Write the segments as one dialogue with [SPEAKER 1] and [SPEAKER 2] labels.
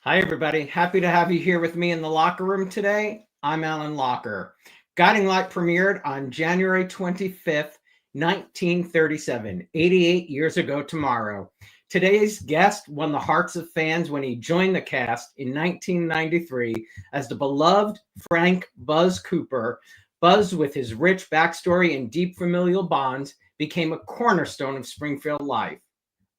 [SPEAKER 1] Hi, everybody. Happy to have you here with me in the locker room today. I'm Alan Locher. Guiding Light premiered on January 25th, 1937, 88 years ago tomorrow. Today's guest won the hearts of fans when he joined the cast in 1993 as the beloved Frank Buzz Cooper. Buzz, with his rich backstory and deep familial bonds, became a cornerstone of Springfield life.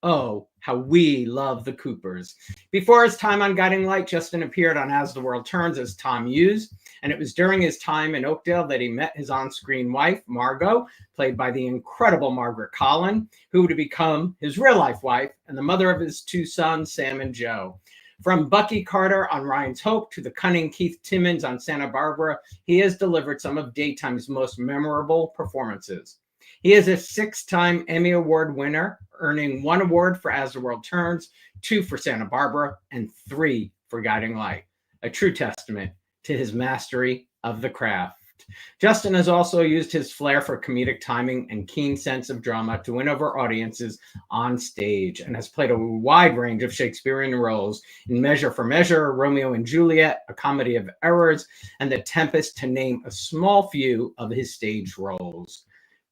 [SPEAKER 1] Oh, how we love the Coopers. Before his time on Guiding Light, Justin appeared on As the World Turns as Tom Hughes, and it was during his time in Oakdale that he met his on-screen wife, Margo, played by the incredible Margaret Colin, who would become his real-life wife and the mother of his two sons, Sam and Joe. From Bucky Carter on Ryan's Hope to the cunning Keith Timmons on Santa Barbara, he has delivered some of daytime's most memorable performances. He is a 6-time Emmy Award winner, earning 1 award for As the World Turns, 2 for Santa Barbara, and 3 for Guiding Light. A true testament to his mastery of the craft. Justin has also used his flair for comedic timing and keen sense of drama to win over audiences on stage, and has played a wide range of Shakespearean roles in Measure for Measure, Romeo and Juliet, A Comedy of Errors, and The Tempest, to name a small few of his stage roles.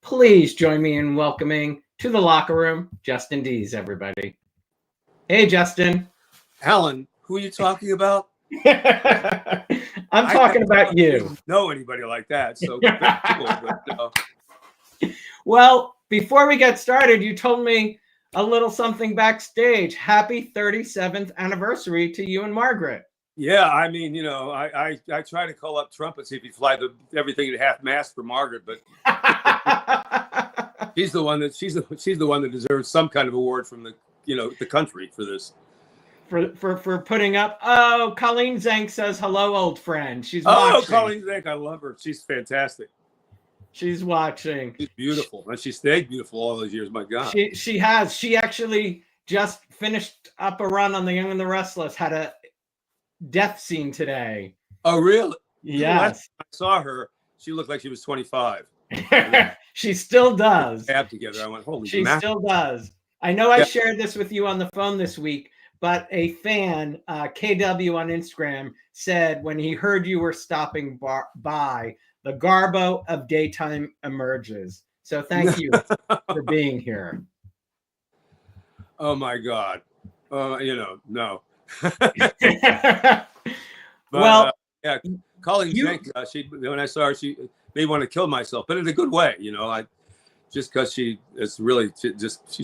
[SPEAKER 1] Please join me in welcoming to the locker room, Justin Deas, everybody. Hey, Justin.
[SPEAKER 2] Alan, who are you talking about?
[SPEAKER 1] I'm talking about you.
[SPEAKER 2] I don't know anybody like that, so cool, but,
[SPEAKER 1] Well, before we get started, you told me a little something backstage. Happy 37th anniversary to you and Margaret.
[SPEAKER 2] Yeah, I mean, you know, I try to call up Trump and see if he'd fly everything at half mast for Margaret, but she's the one that deserves some kind of award from the country for this.
[SPEAKER 1] For putting up. Oh, Colleen Zank says hello, old friend. She's watching.
[SPEAKER 2] Oh, Colleen Zank, I love her. She's fantastic.
[SPEAKER 1] She's watching.
[SPEAKER 2] She's beautiful, and she stayed beautiful all those years. My God,
[SPEAKER 1] she has. She actually just finished up a run on The Young and the Restless. Had a death scene today.
[SPEAKER 2] Oh, really?
[SPEAKER 1] Yes.
[SPEAKER 2] I saw her. She looked like she was 25.
[SPEAKER 1] She still does.
[SPEAKER 2] Together. I went, holy
[SPEAKER 1] She
[SPEAKER 2] mackerel.
[SPEAKER 1] still does. I know I shared this with you on the phone this week, but a fan, KW on Instagram, said when he heard you were stopping by, the Garbo of daytime emerges. So thank you for being here.
[SPEAKER 2] Oh, my God. No.
[SPEAKER 1] Well,
[SPEAKER 2] yeah, Colleen Zank, when I saw her, she made me want to kill myself, but in a good way, just because she's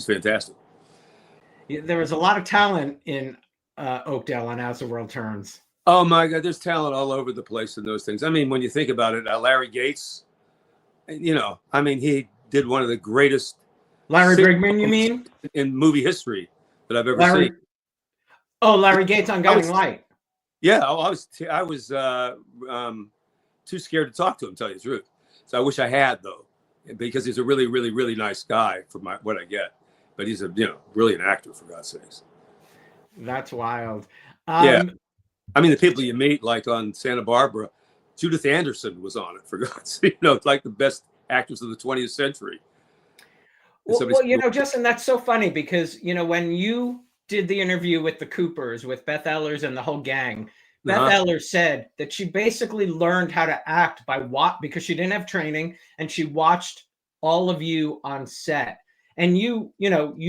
[SPEAKER 2] fantastic.
[SPEAKER 1] There was a lot of talent in Oakdale on As the World Turns.
[SPEAKER 2] Oh my God, there's talent all over the place in those things. I mean, when you think about it, Larry Gates, he did one of the greatest.
[SPEAKER 1] Larry Brigman, you mean?
[SPEAKER 2] In movie history that I've ever seen.
[SPEAKER 1] Oh, Larry Gates on Guiding Light.
[SPEAKER 2] Yeah, I was too scared to talk to him, tell you the truth. So I wish I had, though, because he's a really, really, really nice guy for what I get. But he's a brilliant actor, for God's sakes.
[SPEAKER 1] That's wild.
[SPEAKER 2] Yeah, I mean, the people you meet, like on Santa Barbara, Judith Anderson was on it, for God's sake. Like the best actress of the 20th century.
[SPEAKER 1] Well, Justin, that's so funny because when you did the interview with the Coopers, with Beth Ellers and the whole gang, Beth Ellers said that she basically learned how to act because she didn't have training, and she watched all of you on set. And you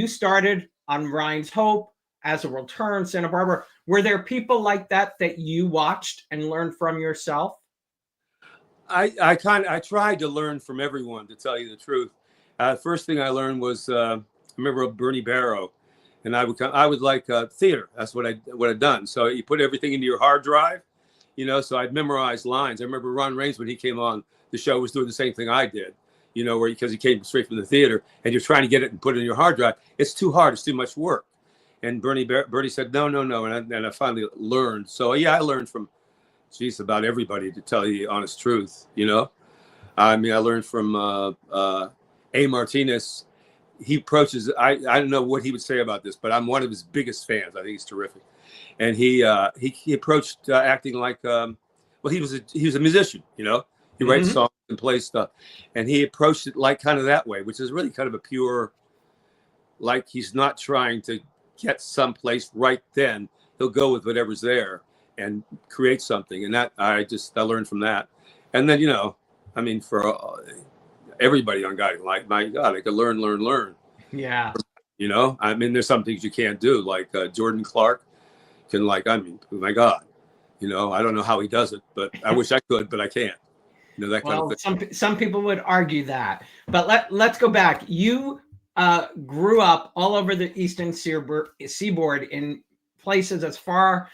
[SPEAKER 1] started on Ryan's Hope, As the World Turns, Santa Barbara. Were there people like that you watched and learned from yourself?
[SPEAKER 2] I tried to learn from everyone, to tell you the truth. First thing I learned was I remember Bernie Barrow. And I would like theater. That's what I'd done. So you put everything into your hard drive, so I'd memorize lines. I remember Ron Raines, when he came on the show, was doing the same thing I did, because he came straight from the theater, and you're trying to get it and put it in your hard drive. It's too hard. It's too much work. And Bernie said, no. And I finally learned. So, yeah, I learned from, about everybody, to tell you the honest truth, I mean, I learned from A. Martinez. He approaches, I don't know what he would say about this, but I'm one of his biggest fans. I think he's terrific. And he approached acting like, he was a musician, he writes songs and plays stuff. And he approached it like kind of that way, which is really kind of a pure, like he's not trying to get someplace right then. he'll go with whatever's there and create something. And that I learned from that. And then, I mean, for everybody on Guiding Light, my God, I could learn.
[SPEAKER 1] Yeah.
[SPEAKER 2] I mean, there's some things you can't do, like Jordan Clark can, I mean, oh my God, I don't know how he does it, but I wish I could, but I can't. That kind of thing.
[SPEAKER 1] Some people would argue that, but let's go back. You grew up all over the Eastern Seaboard in places as far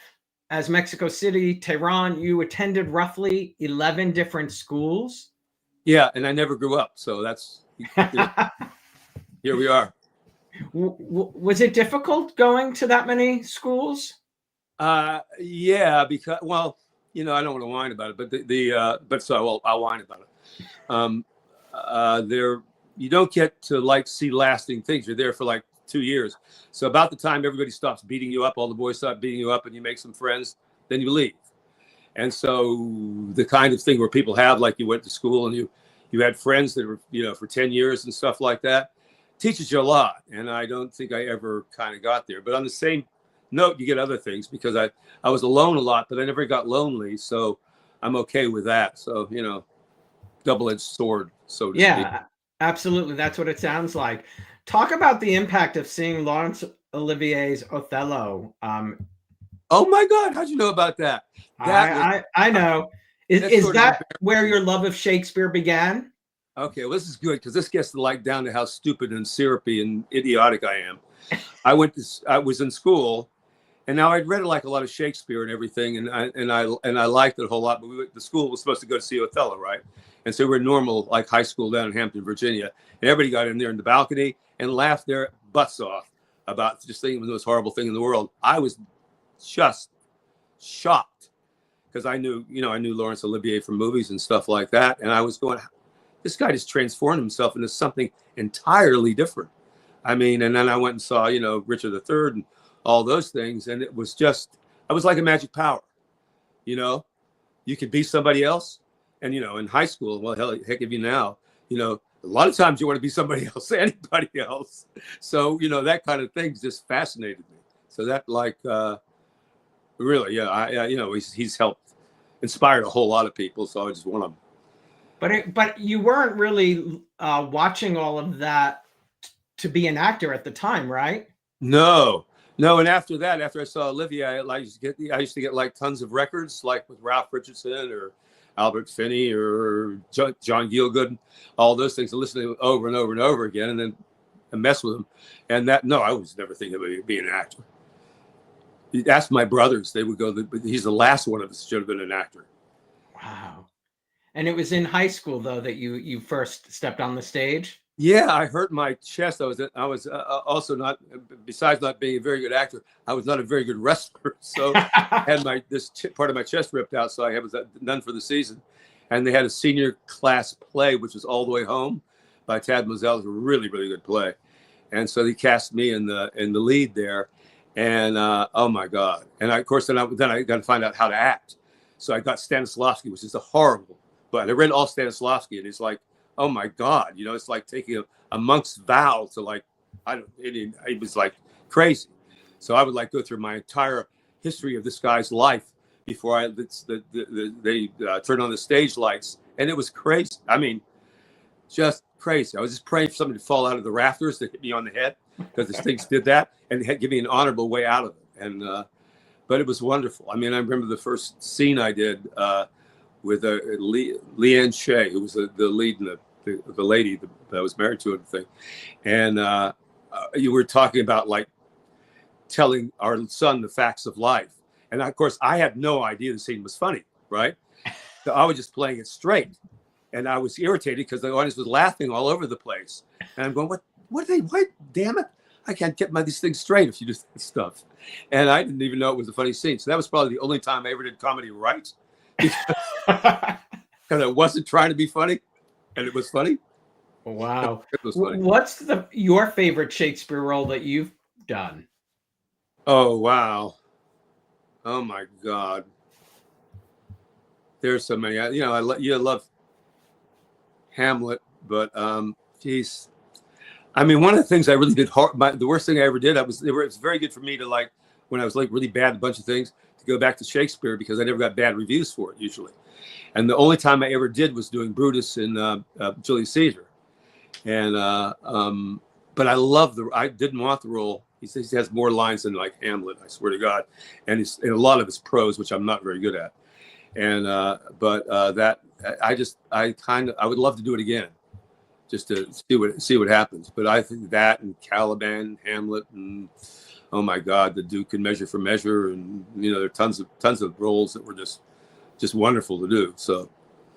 [SPEAKER 1] as Mexico City, Tehran. You attended roughly 11 different schools.
[SPEAKER 2] Yeah, and I never grew up, so that's here we are.
[SPEAKER 1] Was it difficult going to that many schools?
[SPEAKER 2] Yeah, because I don't want to whine about it, but I'll whine about it. You don't get to see lasting things. You're there for 2 years. So about the time everybody stops beating you up, all the boys stop beating you up, and you make some friends, then you leave. And so the kind of thing where people have, you went to school and you had friends that were, for 10 years and stuff like that, teaches you a lot. And I don't think I ever kind of got there. But on the same note, you get other things, because I was alone a lot, but I never got lonely. So I'm okay with that. So, double-edged sword, so to speak.
[SPEAKER 1] Yeah, absolutely. That's what it sounds like. Talk about the impact of seeing Laurence Olivier's Othello.
[SPEAKER 2] Oh my God, how'd you know about that?
[SPEAKER 1] I know. Is that where your love of Shakespeare began?
[SPEAKER 2] Okay, well, this is good, because this gets down to how stupid and syrupy and idiotic I am. I was in school, and now I'd read a lot of Shakespeare and everything, and I liked it a whole lot. But the school was supposed to go to see Othello, right? And so we're normal high school down in Hampton, Virginia, and everybody got in there in the balcony and laughed their butts off about just thinking it was the most horrible thing in the world. I was just shocked, because I knew Laurence Olivier from movies and stuff like that, and I was going, this guy just transformed himself into something entirely different. I mean, and then I went and saw, Richard III and all those things, and it was I was like a magic power. You could be somebody else, and in high school, well, heck of you now, a lot of times you want to be somebody else, anybody else. So that kind of thing just fascinated me. So that really, yeah, he's helped inspired a whole lot of people. So I just want to.
[SPEAKER 1] But you weren't really watching all of that to be an actor at the time, right?
[SPEAKER 2] No. And after that, after I saw Olivia, I used to get tons of records, with Ralph Richardson or Albert Finney or John Gielgud, all those things, and listen to them over and over and over again, and then mess with them. And I was never thinking of being an actor. You ask my brothers, they would go, he's the last one of us should have been an actor.
[SPEAKER 1] Wow. And it was in high school, though, that you first stepped on the stage?
[SPEAKER 2] Yeah, I hurt my chest. I was also not, besides not being a very good actor, I was not a very good wrestler. So I had part of my chest ripped out, so I was done for the season. And they had a senior class play, which was All the Way Home by Tad Moselle. It was a really, really good play. And so they cast me in the lead there. And oh my God. And of course, then I got to find out how to act. So I got Stanislavski, which is a horrible, but I read all Stanislavski, and it's oh my God, it's like taking a monk's vow to it was crazy. So I would go through my entire history of this guy's life before they turned on the stage lights. And it was crazy. I mean, just crazy. I was just praying for somebody to fall out of the rafters that hit me on the head, because the things did that, and give me an honorable way out of it. And, but it was wonderful. I mean, I remember the first scene I did, with Leanne Shea, who was the lead in the lady that was married to the thing. And you were talking about telling our son the facts of life. And of course, I had no idea the scene was funny, right? So I was just playing it straight. And I was irritated because the audience was laughing all over the place. And I'm going, what damn it? I can't get these things straight if you do this stuff. And I didn't even know it was a funny scene. So that was probably the only time I ever did comedy right. Because I wasn't trying to be funny, and it was funny.
[SPEAKER 1] Wow.
[SPEAKER 2] It was funny.
[SPEAKER 1] What's your favorite Shakespeare role that you've done?
[SPEAKER 2] Oh, wow. Oh my God. There's so many. I love Hamlet, but geez. I mean, one of the things I really did the worst thing I ever did, it was very good for me to when I was like really bad at a bunch of things, to go back to Shakespeare because I never got bad reviews for it usually. And the only time I ever did was doing Brutus in Julius Caesar. And but I didn't want the role. He says he has more lines than like Hamlet, I swear to God, and he's in a lot of his prose, which I'm not very good at. And but that I would love to do it again, just to see what happens. But I think that and Caliban, Hamlet, and oh my God, the Duke and Measure for Measure, and there are tons of roles that were just wonderful to do. So,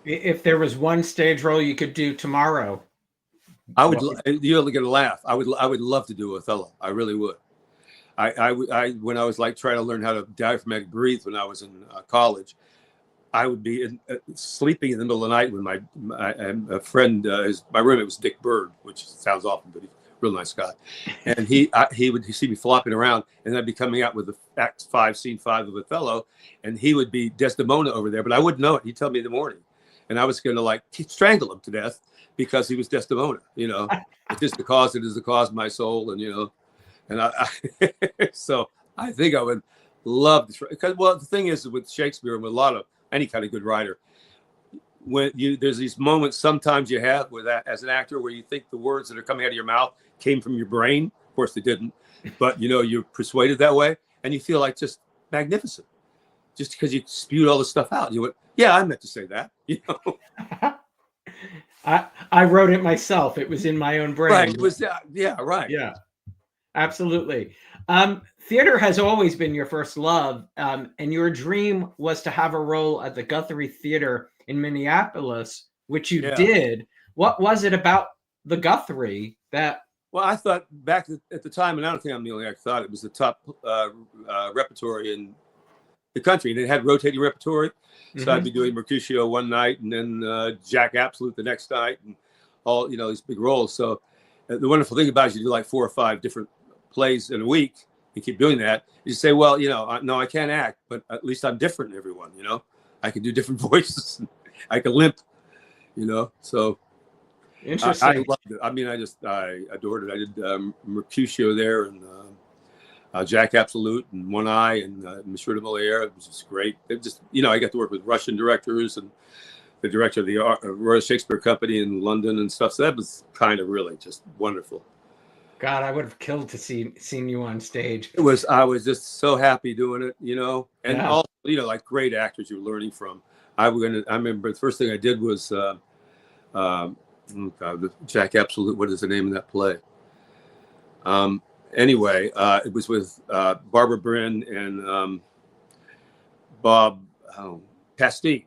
[SPEAKER 1] if there was one stage role you could do tomorrow,
[SPEAKER 2] you're gonna laugh. I would love to do Othello. I really would. I when I was like trying to learn how to diaphragmatic breathe when I was in college, I would be sleeping in the middle of the night when my friend, my roommate was Dick Bird, which sounds awful, but he's a real nice guy. And he would see me flopping around, and I'd be coming out with the Act 5, Scene 5 of Othello, and he would be Desdemona over there, but I wouldn't know it. He'd tell me in the morning, and I was going to like strangle him to death because he was Desdemona. It is the cause of my soul, and and I so I think I would love to, because the thing is with Shakespeare and with a lot of any kind of good writer, when there's these moments sometimes you have with that as an actor where you think the words that are coming out of your mouth came from your brain. Of course they didn't, but you're persuaded that way, and you feel like just magnificent, just because you spewed all this stuff out. You went, yeah, I meant to say that.
[SPEAKER 1] I wrote it myself. It was in my own brain.
[SPEAKER 2] Right. It was yeah. Right.
[SPEAKER 1] Yeah. Absolutely. Theater has always been your first love, and your dream was to have a role at the Guthrie Theater in Minneapolis, which you did. What was it about the Guthrie that?
[SPEAKER 2] Well, I thought back at the time, and I don't think I'm the only actor, thought it was the top repertory in the country, and it had rotating repertory. So I'd be doing Mercutio one night, and then Jack Absolute the next night, and all these big roles. So the wonderful thing about it is you do like 4 or 5 different plays in a week. You keep doing that. You say, well, no, I can't act, but at least I'm different than everyone. I can do different voices. I can limp. So
[SPEAKER 1] interesting.
[SPEAKER 2] I loved it. I mean, I adored it. I did Mercutio there, and Jack Absolute, and One Eye, and Monsieur de Molière. It was just great. It just, I got to work with Russian directors and the director of the Royal Shakespeare Company in London and stuff. So that was kind of really just wonderful.
[SPEAKER 1] God, I would have killed to seen you on stage.
[SPEAKER 2] I was just so happy doing it, and also, like great actors you're learning from. I remember the first thing I did was, Jack Absolute. What is the name of that play? Anyway, it was with Barbara Bryn and Bob Castine.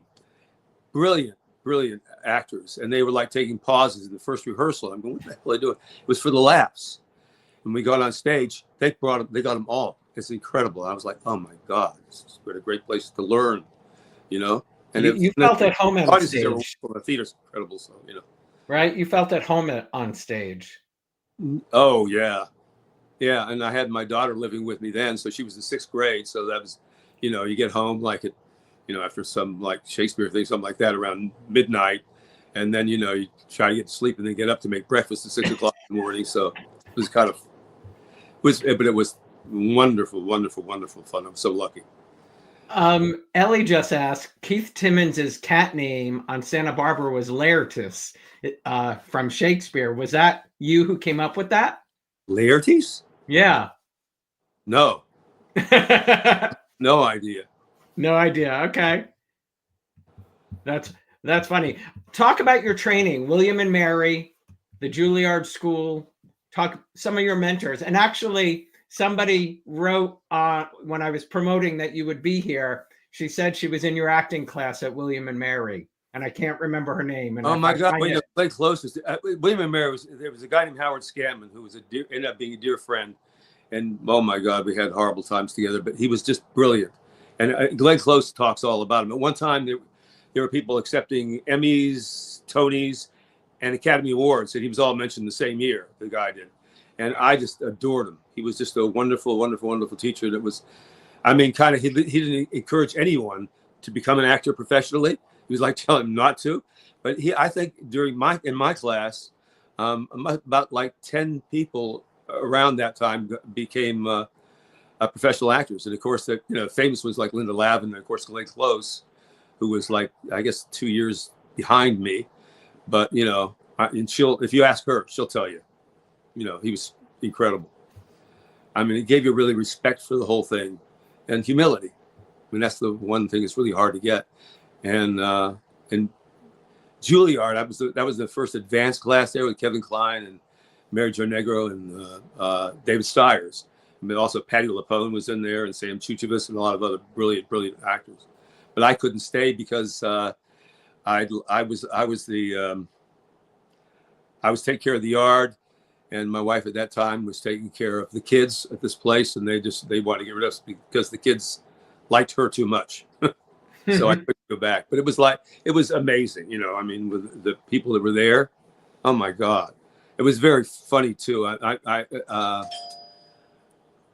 [SPEAKER 2] Brilliant actors, and they were like taking pauses in the first rehearsal. I'm going, what the hell are they doing? It was for the laughs. When we got on stage, they got them all. It's incredible. I was like, oh my God, this is a great place to learn, And
[SPEAKER 1] you felt at home on stage.
[SPEAKER 2] The theater's incredible, so
[SPEAKER 1] Right, you felt at home on stage.
[SPEAKER 2] Oh yeah, and I had my daughter living with me then, so she was in 6th grade. So that was, you get home like at, after some like Shakespeare thing, something like that, around midnight, and then you try to get to sleep and then get up to make breakfast at 6 o'clock in the morning. So it was kind of, but it was wonderful fun. I'm so lucky.
[SPEAKER 1] Ellie just asked, Keith Timmons' cat name on Santa Barbara was Laertes from Shakespeare. Was that you who came up with that?
[SPEAKER 2] Laertes?
[SPEAKER 1] Yeah.
[SPEAKER 2] No. No idea.
[SPEAKER 1] No idea. Okay. That's funny. Talk about your training, William and Mary, the Juilliard School. Talk some of your mentors. And actually, somebody wrote when I was promoting that you would be here. She said she was in your acting class at William and Mary, and I can't remember her name. And
[SPEAKER 2] oh my God, Glenn Close. William and Mary there was a guy named Howard Scanman who was ended up being a dear friend, and oh my God, we had horrible times together. But he was just brilliant, and Glenn Close talks all about him. At one time, there were people accepting Emmys, Tonys, and Academy Awards, and he was all mentioned the same year. The guy did. And I just adored him. He was just a wonderful teacher. That was, I mean, kind of, he didn't encourage anyone to become an actor professionally. He was like telling them not to. But I think in my class, about like 10 people around that time became professional actors. And of course, the famous ones like Linda Lavin, and of course Glenn Close, who was like, I guess 2 years behind me. But and if you ask her, she'll tell you, he was incredible. I mean, it gave you really respect for the whole thing and humility. I mean, that's the one thing that's really hard to get. And Juilliard, that was the first advanced class there with Kevin Kline and Mary Jo Negro and David Stiers. I mean, also Patti LuPone was in there, and Sam Chuchivas, and a lot of other brilliant actors. But I couldn't stay because I was taking care of the yard, and my wife at that time was taking care of the kids at this place, and they wanted to get rid of us because the kids liked her too much. So I couldn't go back. But it was amazing, I mean, with the people that were there. Oh my God. It was very funny too.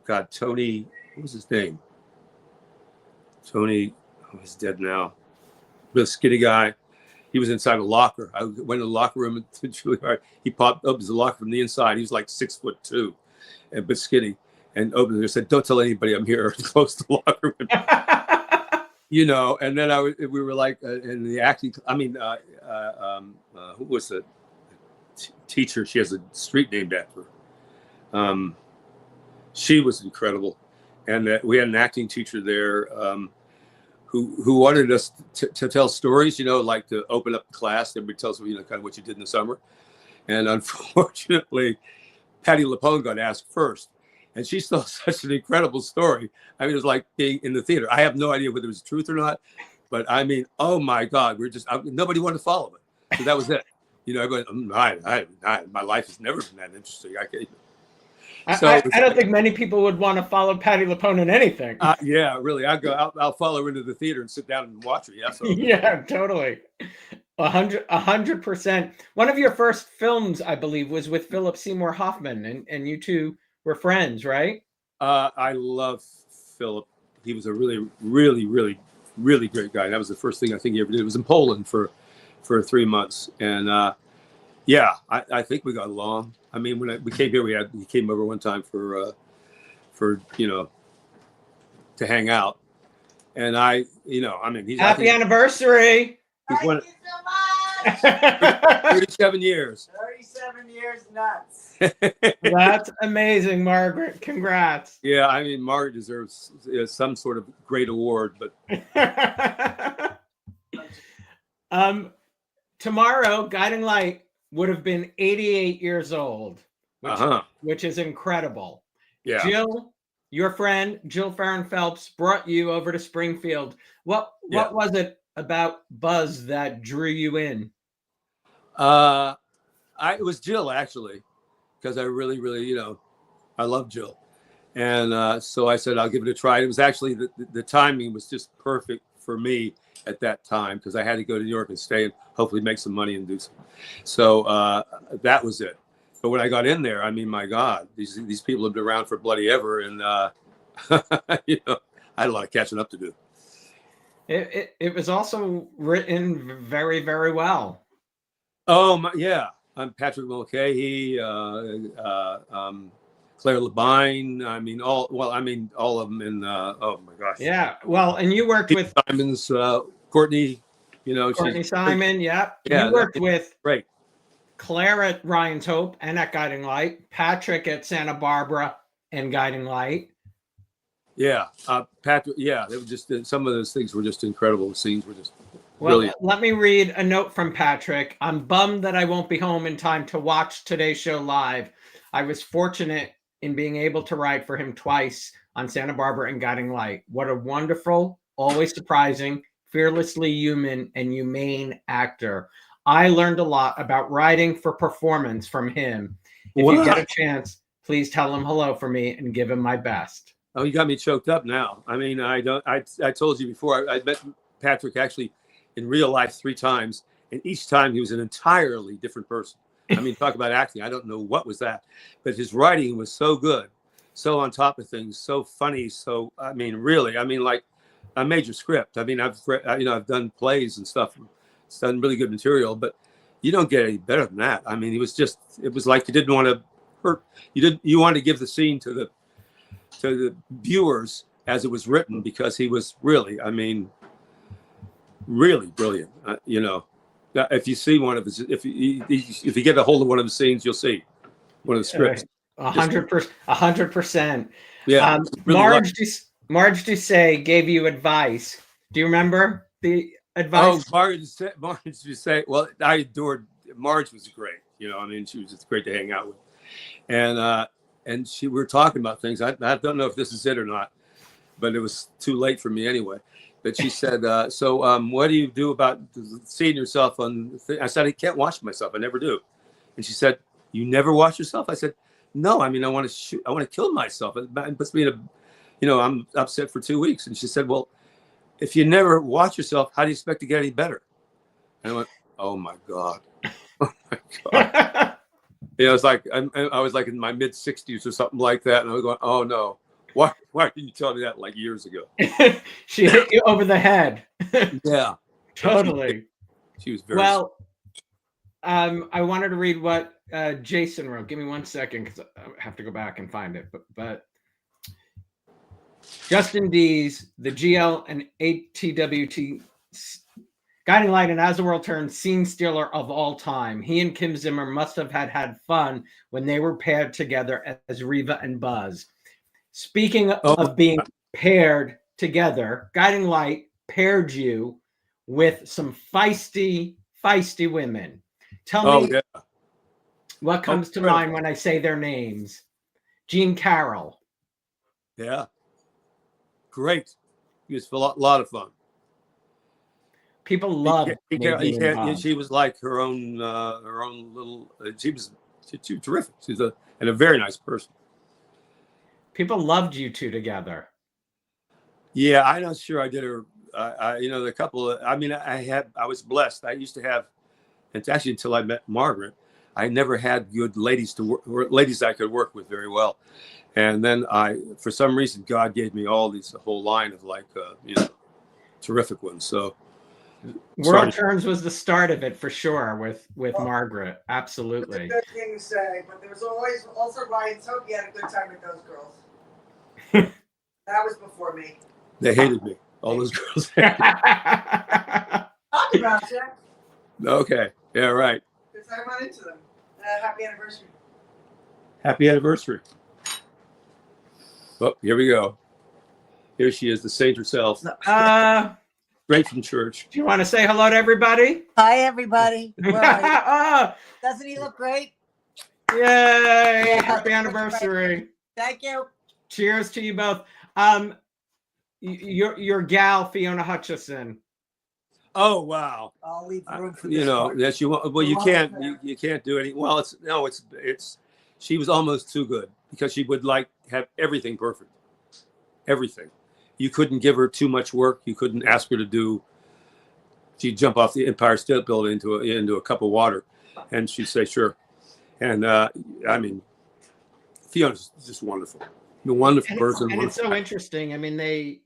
[SPEAKER 2] God, Tony, what was his name? Tony, he's dead now. The skinny guy. He was inside a locker. I went to the locker room to Juilliard. He popped up the locker from the inside. He was like 6'2", but skinny, and opened it and said, "Don't tell anybody I'm here." Close the locker room. And then we were like in the acting. I mean, who was the teacher? She has a street named after her. She was incredible, and we had an acting teacher there who wanted us to tell stories. Like to open up the class. Everybody tells them, kind of what you did in the summer. And unfortunately, Patti LuPone got asked first. And she told such an incredible story. I mean, it was like being in the theater. I have no idea whether it was truth or not, but I mean, oh my God, nobody wanted to follow it. So that was it. Everybody, my life has never been that interesting.
[SPEAKER 1] I don't think many people would want to follow Patti LuPone in anything.
[SPEAKER 2] Yeah, really. I'll follow her into the theater and sit down and watch her. Yeah, so.
[SPEAKER 1] Yeah, totally. 100%. One of your first films, I believe, was with Philip Seymour Hoffman, and you two were friends, right?
[SPEAKER 2] I love Philip. He was a really, really, really, really great guy. That was the first thing I think he ever did. It was in Poland for 3 months, and I think we got along. I mean, when we came here, he came over one time for to hang out, and he's
[SPEAKER 1] happy anniversary.
[SPEAKER 2] He's
[SPEAKER 3] Thank you so much.
[SPEAKER 2] 37 years.
[SPEAKER 3] 37 years nuts.
[SPEAKER 1] That's amazing, Margaret. Congrats.
[SPEAKER 2] Yeah, I mean, Margaret deserves some sort of great award, but
[SPEAKER 1] tomorrow, Guiding Light would have been 88 years old, which is incredible.
[SPEAKER 2] Yeah.
[SPEAKER 1] Jill, your friend Jill Farron Phelps, brought you over to Springfield. What was it about Buzz that drew you in?
[SPEAKER 2] It was Jill, actually, because I really, really, I love Jill. And so I said, I'll give it a try. It was actually, the timing was just perfect for me at that time, because I had to go to New York and stay and hopefully make some money and do some. So that was it. But when I got in there, I mean, my God, these people have been around for bloody ever. And, I had a lot of catching up to do.
[SPEAKER 1] It was also written very, very well.
[SPEAKER 2] Oh, yeah. I'm Patrick Mulcahy, Claire Labine. I mean, all of them in, oh my gosh.
[SPEAKER 1] Yeah. Well, and you worked with
[SPEAKER 2] Simon's, Courtney,
[SPEAKER 1] Courtney Simon. Yeah.
[SPEAKER 2] Yeah.
[SPEAKER 1] You worked with
[SPEAKER 2] great.
[SPEAKER 1] Claire at Ryan's Hope and at Guiding Light, Patrick at Santa Barbara and Guiding Light.
[SPEAKER 2] Yeah. Patrick. Yeah. They were just, some of those things were just incredible. The scenes were just
[SPEAKER 1] Well,
[SPEAKER 2] brilliant.
[SPEAKER 1] Let me read a note from Patrick. I'm bummed that I won't be home in time to watch today's show live. I was fortunate in being able to write for him twice on Santa Barbara and Guiding Light. What a wonderful, always surprising, fearlessly human and humane actor. I learned a lot about writing for performance from him. If you get a chance, please tell him hello for me and give him my best.
[SPEAKER 2] Oh, you got me choked up now. I mean, I told you before, I met Patrick actually in real life 3 times, and each time he was an entirely different person. I mean, talk about acting. I don't know what was that, but his writing was so good, so on top of things, so funny. So, I mean, really, like a major script. I mean, I've done plays and stuff. It's done really good material, but you don't get any better than that. I mean, it was like you didn't want to hurt. You wanted to give the scene to the viewers as it was written, because he was really, I mean, really brilliant. You know, if you see one of his, if you get a hold of one of the scenes, you'll see one of the scripts.
[SPEAKER 1] 100%.
[SPEAKER 2] Yeah, really
[SPEAKER 1] Marge Doucet gave you advice. Do you remember the advice?
[SPEAKER 2] Oh, Marge Doucet. Well, I adored Marge. Was great. You know, I mean, she was just great to hang out with. And we were talking about things. I don't know if this is it or not, but it was too late for me anyway. But she said, so what do you do about seeing yourself on? I said, I can't watch myself. I never do. And she said, you never watch yourself? I said, no. I mean, I want to shoot. I want to kill myself. It puts me in a, you know, I'm upset for 2 weeks. And she said, well, if you never watch yourself, how do you expect to get any better? And I went, oh my God. Oh my God. You know, it's like I was like in my mid 60s or something like that. And I was going, oh no. Why didn't you tell me that like years ago?
[SPEAKER 1] She hit you over the head.
[SPEAKER 2] Yeah.
[SPEAKER 1] Totally.
[SPEAKER 2] She was very
[SPEAKER 1] well. I wanted to read what Jason wrote. Give me 1 second because I have to go back and find it. But Justin Deas, the GL and ATWT guiding light and As the World Turns scene stealer of all time. He and Kim Zimmer must have had fun when they were paired together as Reva and Buzz. Speaking of being paired together, Guiding Light paired you with some feisty women. Tell me what comes to mind when I say their names. Jean Carroll.
[SPEAKER 2] Yeah. Great. He was a lot of fun.
[SPEAKER 1] People loved
[SPEAKER 2] she was like her own little, she was terrific. She's a very nice person.
[SPEAKER 1] People loved you two together.
[SPEAKER 2] Yeah, I'm not sure I did her. You know, the couple of, I mean, I was blessed. I used to have, it's actually until I met Margaret, I never had good ladies ladies I could work with very well. And then for some reason, God gave me a whole line of like, you know, terrific ones. So
[SPEAKER 1] World Turns was the start of it for sure with Margaret. Absolutely.
[SPEAKER 3] It's a good thing to say, but there was always also Ryan Toby had a good time with those girls. That was before me.
[SPEAKER 2] They hated me. All those girls.
[SPEAKER 3] Talk about you.
[SPEAKER 2] Okay. Yeah, right.
[SPEAKER 3] Because I run into them. Happy anniversary.
[SPEAKER 2] Happy anniversary. Oh, here we go. Here she is, the saint herself. Straight from church.
[SPEAKER 1] Do you want to say hello to everybody?
[SPEAKER 3] Hi, everybody. Doesn't he look great?
[SPEAKER 1] Yay! Yeah, happy anniversary.
[SPEAKER 3] Thank you.
[SPEAKER 1] Cheers to you both. Your gal, Fiona Hutcherson.
[SPEAKER 2] Oh wow!
[SPEAKER 3] I'll leave room for
[SPEAKER 2] you know part. That you well you can't do any. Well, it's she was almost too good because she would like have everything perfect, everything. You couldn't give her too much work. You couldn't ask her to do. She'd jump off the Empire State Building into a cup of water, and she'd say sure. And I mean, Fiona's just wonderful. A wonderful person.
[SPEAKER 1] And it's so interesting. I mean, they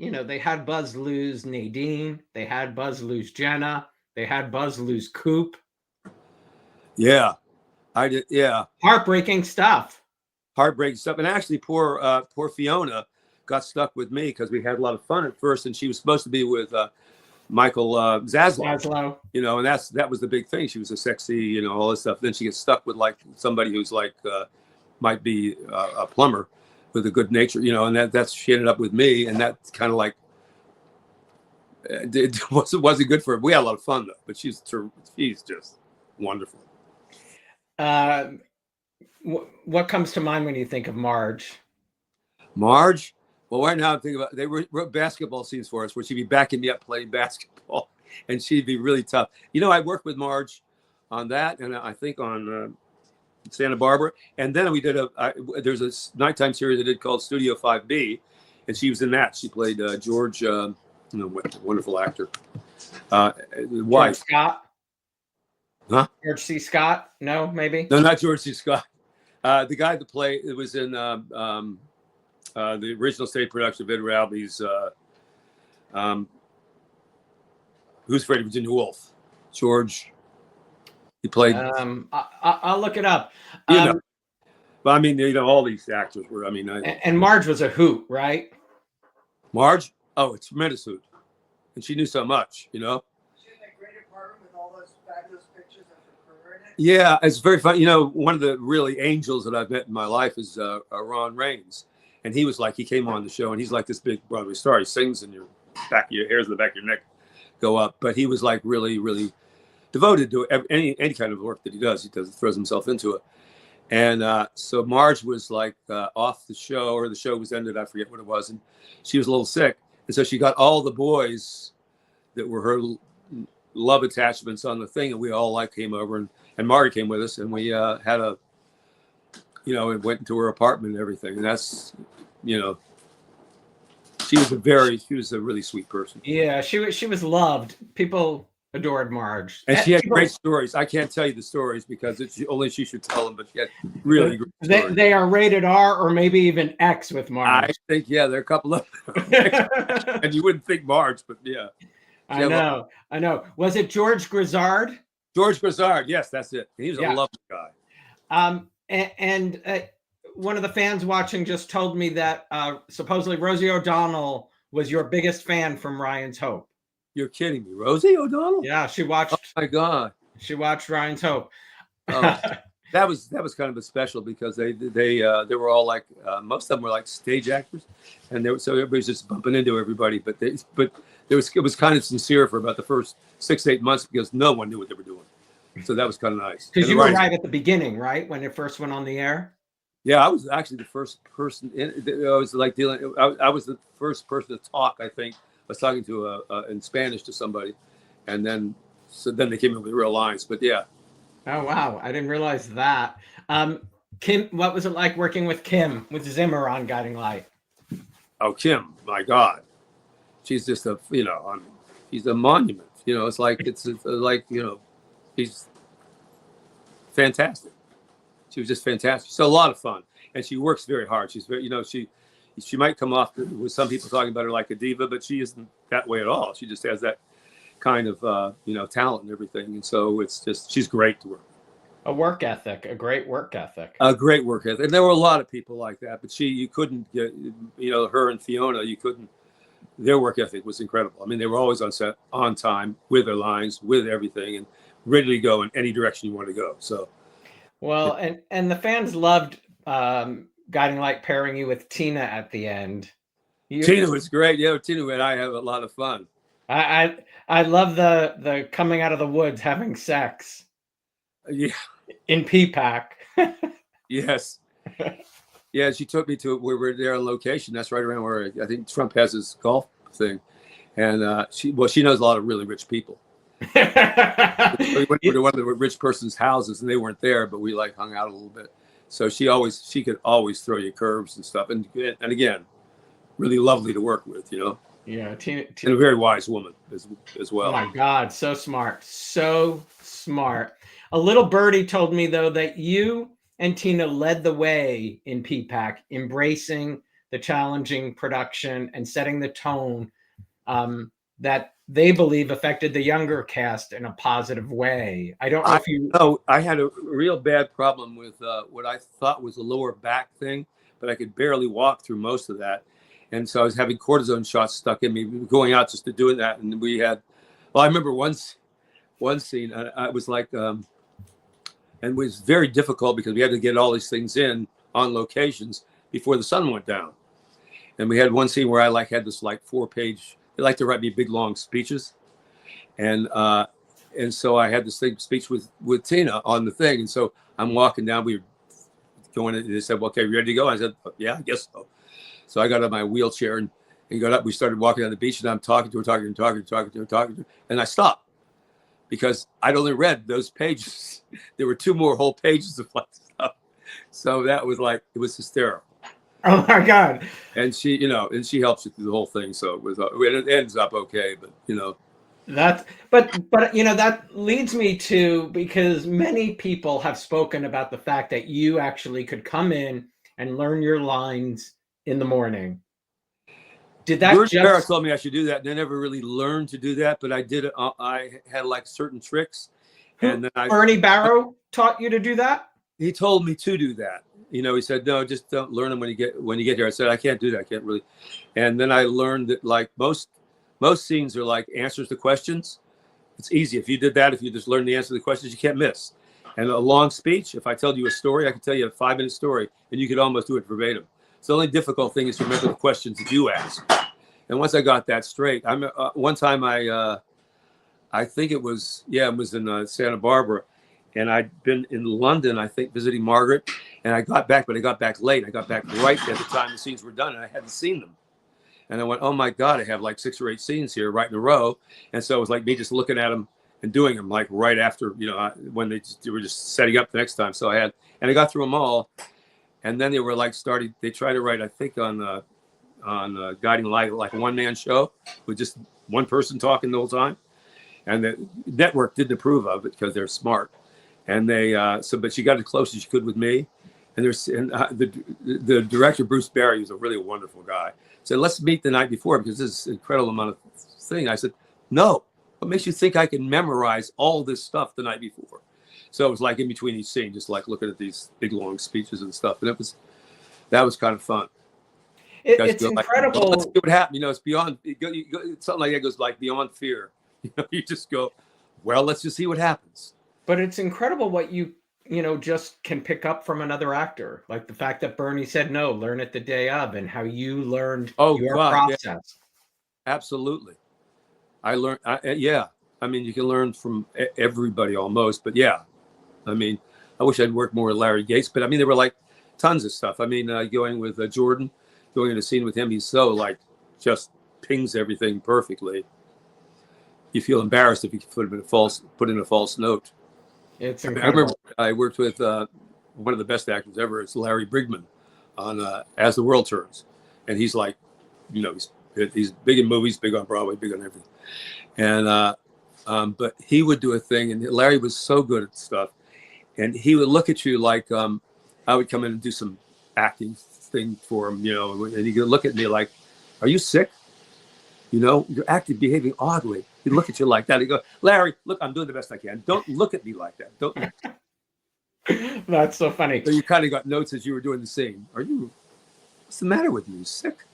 [SPEAKER 1] had Buzz lose Nadine. They had Buzz lose Jenna. They had Buzz lose Coop.
[SPEAKER 2] Yeah, I did. Yeah,
[SPEAKER 1] heartbreaking stuff.
[SPEAKER 2] Heartbreaking stuff. And actually, poor Fiona got stuck with me because we had a lot of fun at first, and she was supposed to be with Michael Zaslow. You know, and that was the big thing. She was a sexy, you know, all this stuff. Then she gets stuck with like somebody who's like might be a plumber with a good nature, you know, and that's she ended up with me, and that's kind of like it wasn't good for her. We had a lot of fun though, but she's just wonderful.
[SPEAKER 1] What comes to mind when you think of Marge?
[SPEAKER 2] Marge? Well, right now I'm thinking about they wrote basketball scenes for us where she'd be backing me up playing basketball, and she'd be really tough. You know, I worked with Marge on that, and I think on Santa Barbara, and then we did there's a nighttime series I did called Studio 5B, and she was in that. She played George, wonderful actor. Wife
[SPEAKER 1] Scott.
[SPEAKER 2] Huh?
[SPEAKER 1] George C. Scott? No, maybe.
[SPEAKER 2] No, not George C. Scott. The guy that played it was in the original stage production of Ed Ralby's Who's Afraid of Virginia Woolf? George. He played.
[SPEAKER 1] I'll look it up.
[SPEAKER 2] You know. But I mean, all these actors were. I mean,
[SPEAKER 1] And Marge was a hoot, right?
[SPEAKER 2] Marge. Oh, a tremendous hoot, and she knew so much.
[SPEAKER 3] She had that great apartment with all those fabulous pictures of her career in it.
[SPEAKER 2] Yeah, it's very fun. One of the really angels that I've met in my life is Ron Raines, and he came on the show, and he's like this big Broadway star. He sings, and your hairs in the back of your neck go up. But he was like really, really devoted to any kind of work that he does. He throws himself into it. And so Marge was like off the show, or the show was ended. I forget what it was, and she was a little sick, and so she got all the boys that were her love attachments on the thing, and we all came over, and Margaret came with us, and we had and went into her apartment and everything, and that's she was a really sweet person.
[SPEAKER 1] Yeah, she was loved. People adored Marge,
[SPEAKER 2] and she had great stories. I can't tell you the stories because only she should tell them, but she had really great stories.
[SPEAKER 1] They are rated R or maybe even X with Marge.
[SPEAKER 2] I think there are a couple of and you wouldn't think Marge, but yeah.
[SPEAKER 1] I know. Was it George Grizzard?
[SPEAKER 2] George Grizzard, yes, that's it. He was a lovely guy.
[SPEAKER 1] And one of the fans watching just told me that supposedly Rosie O'Donnell was your biggest fan from Ryan's Hope.
[SPEAKER 2] You're kidding me, Rosie O'Donnell?
[SPEAKER 1] Yeah, she watched.
[SPEAKER 2] Oh my God,
[SPEAKER 1] she watched Ryan's Hope.
[SPEAKER 2] That was kind of a special because they were all like most of them were like stage actors, and so everybody's just bumping into everybody. But it was kind of sincere for about the first 6 to 8 months because no one knew what they were doing. So that was kind of nice.
[SPEAKER 1] Because you were right at the beginning, right when it first went on the air.
[SPEAKER 2] Yeah, I was actually the first person. I was like dealing. I was the first person to talk. I think I was talking to in Spanish to somebody, and then they came in with real lines. But yeah.
[SPEAKER 1] Oh wow, I didn't realize that. Kim, what was it like working with Zimmer on Guiding Light?
[SPEAKER 2] Oh, Kim, my God, she's just she's a monument. It's like she's fantastic. She was just fantastic. So a lot of fun, and she works very hard. She's very, she might come off with some people talking about her like a diva, but she isn't that way at all. She just has that kind of talent and everything, and so it's just she's great to work.
[SPEAKER 1] A great work ethic.
[SPEAKER 2] And there were a lot of people like that, but you couldn't get her and Fiona, you couldn't. Their work ethic was incredible. I mean, they were always on set, on time, with their lines, with everything, and ready to go in any direction you want to go. So,
[SPEAKER 1] well, and the fans loved Guiding Light pairing you with Tina at the end.
[SPEAKER 2] Tina was great. Yeah, Tina and I have a lot of fun.
[SPEAKER 1] I love the coming out of the woods having sex.
[SPEAKER 2] Yeah.
[SPEAKER 1] In P-Pack.
[SPEAKER 2] Yes. Yeah, she took me to where we were there on location. That's right around where I think Trump has his golf thing. And she knows a lot of really rich people. We went to one of the rich person's houses and they weren't there, but we hung out a little bit. So she could always throw you curves and stuff. And again, really lovely to work with,
[SPEAKER 1] Yeah, Tina.
[SPEAKER 2] And a very wise woman as well.
[SPEAKER 1] Oh my God, so smart. So smart. A little birdie told me, though, that you and Tina led the way in P-Pack, embracing the challenging production and setting the tone that they believe affected the younger cast in a positive way. I don't know if you...
[SPEAKER 2] No, I had a real bad problem with what I thought was a lower back thing, but I could barely walk through most of that. And so I was having cortisone shots stuck in me, going out just to doing that. And we had, I remember one scene, I was like, and it was very difficult because we had to get all these things in on locations before the sun went down. And we had one scene where I had this 4-page, they like to write me big, long speeches. And so I had this speech with Tina on the thing. And so I'm walking down, we were going, and they said, well, okay, you ready to go? I said, yeah, I guess so. So I got out my wheelchair and got up. We started walking on the beach, and I'm talking to her, and I stopped because I'd only read those pages. There were 2 more whole pages of stuff. So that was it was hysterical.
[SPEAKER 1] Oh my God!
[SPEAKER 2] And she, and she helps you through the whole thing. So it ends up okay, but
[SPEAKER 1] But that leads me to, because many people have spoken about the fact that you actually could come in and learn your lines in the morning. Did that
[SPEAKER 2] Barrow told me I should do that, and I never really learned to do that, but I did it. I had certain tricks, and then
[SPEAKER 1] Barrow taught you to do that.
[SPEAKER 2] He told me to do that, he said, no, just don't learn them when you get here. I said, I can't do that. I can't really. And then I learned that like most scenes are like answers to questions. It's easy. If you did that, if you just learn the answer to the questions, you can't miss. And a long speech, if I told you a story, I could tell you a 5-minute story and you could almost do it verbatim. So the only difficult thing is to remember the questions that you ask. And once I got that straight, one time I think it was in Santa Barbara, and I'd been in London, I think, visiting Margaret, and I got back late. I got back right at the time the scenes were done, and I hadn't seen them. And I went, oh my God, I have like 6 or 8 scenes here right in a row. And so it was like me just looking at them and doing them like right after, when they were just setting up the next time. So I got through them all. And then they were like they tried to write, I think on Guiding Light, like a one-man show with just one person talking the whole time. And the network didn't approve of it because they're smart. And but she got as close as she could with me. And the director, Bruce Barry, was a really wonderful guy. Said, let's meet the night before because this is an incredible amount of thing. I said, no, what makes you think I can memorize all this stuff the night before? So it was like in between each scene, just like looking at these big long speeches and stuff. And that was kind of fun.
[SPEAKER 1] It's incredible.
[SPEAKER 2] Well, let's see what happened. It's beyond, something like that goes like beyond fear. You just go, well, let's just see what happens.
[SPEAKER 1] But it's incredible what you just can pick up from another actor. Like the fact that Bernie said, no, learn it the day of, and how you learned your process.
[SPEAKER 2] Yeah. Absolutely. I learned, I mean, you can learn from everybody almost, but yeah. I mean, I wish I'd worked more with Larry Gates, but I mean, there were like tons of stuff. I mean, going with Jordan, going in a scene with him, he's so like just pings everything perfectly. You feel embarrassed if you put in a false note.
[SPEAKER 1] It's
[SPEAKER 2] incredible.
[SPEAKER 1] incredible.
[SPEAKER 2] I remember I worked with one of the best actors ever. It's Larry Brigman on As the World Turns, and he's like, he's big in movies, big on Broadway, big on everything. And but he would do a thing, and Larry was so good at stuff, and he would look at you like I would come in and do some acting thing for him, and he could look at me like, "Are you sick? You're acting, behaving oddly." He'd look at you like that. He'd go, "Larry, look, I'm doing the best I can. Don't look at me like that. Don't."
[SPEAKER 1] That's so funny.
[SPEAKER 2] So you kind of got notes as you were doing the scene. What's the matter with you? Sick?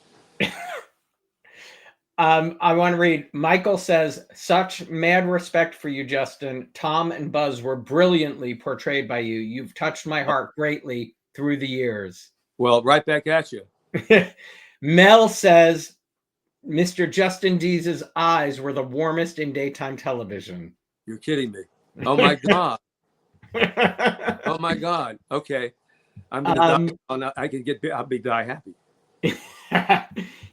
[SPEAKER 1] I want to read. Michael says, such mad respect for you, Justin. Tom and Buzz were brilliantly portrayed by you. You've touched my heart greatly through the years.
[SPEAKER 2] Well, right back at you.
[SPEAKER 1] Mel says, Mr. Justin Deas' eyes were the warmest in daytime television.
[SPEAKER 2] You're kidding me. Oh my God. Oh my God. Okay. I'm gonna die. I'll be die happy.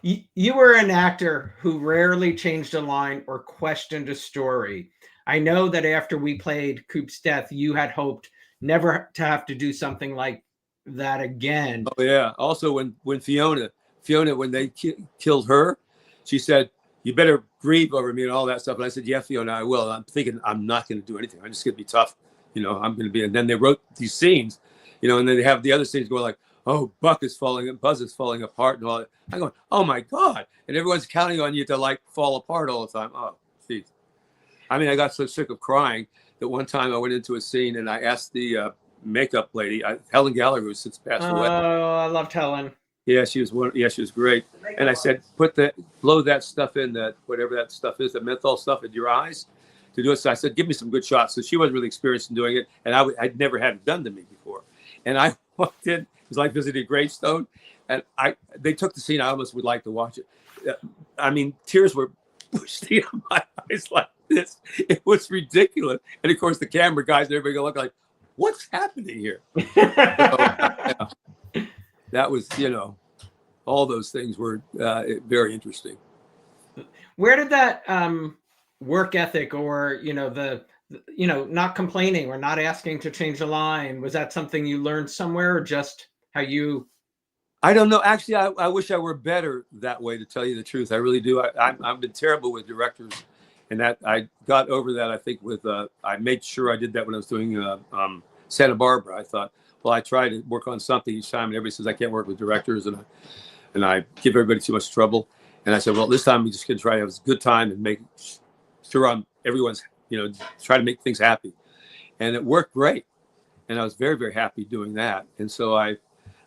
[SPEAKER 1] You were an actor who rarely changed a line or questioned a story. I know that after we played Coop's Death, you had hoped never to have to do something like that again.
[SPEAKER 2] Oh yeah. Also, when Fiona, when they killed her, she said, "You better grieve over me," and all that stuff. And I said, "Yeah, Fiona, I will." And I'm thinking I'm not going to do anything. I'm just going to be tough. I'm going to be. And then they wrote these scenes, and then they have the other scenes going like, "Oh, Buzz is falling apart," and all that. I'm going, "Oh my God!" And everyone's counting on you to like fall apart all the time. Oh, geez. I mean, I got so sick of crying that one time I went into a scene and I asked the makeup lady, Helen Gallagher, who since passed away.
[SPEAKER 1] Oh, I loved Helen.
[SPEAKER 2] Yeah, she was she was great. And I said, blow that stuff in, that whatever that stuff is, the menthol stuff in your eyes to do it. So I said, give me some good shots. So she wasn't really experienced in doing it, and I'd never had it done to me before. And I walked in, it was like visiting a gravestone, and they took the scene. I almost would like to watch it. I mean, tears were bursting out my eyes like this. It was ridiculous. And of course, the camera guys and everybody look like, what's happening here? That was, all those things were very interesting.
[SPEAKER 1] Where did that work ethic or, not complaining or not asking to change a line, was that something you learned somewhere, or just how you?
[SPEAKER 2] I don't know. Actually, I wish I were better that way, to tell you the truth. I really do. I've been terrible with directors, and that I got over that, I think, with I made sure I did that when I was doing Santa Barbara. I thought, well, I try to work on something each time, and everybody says I can't work with directors, and I give everybody too much trouble. And I said, well, this time we just going to try to have a good time and make sure everyone's, try to make things happy. And it worked great. And I was very, very happy doing that. And so I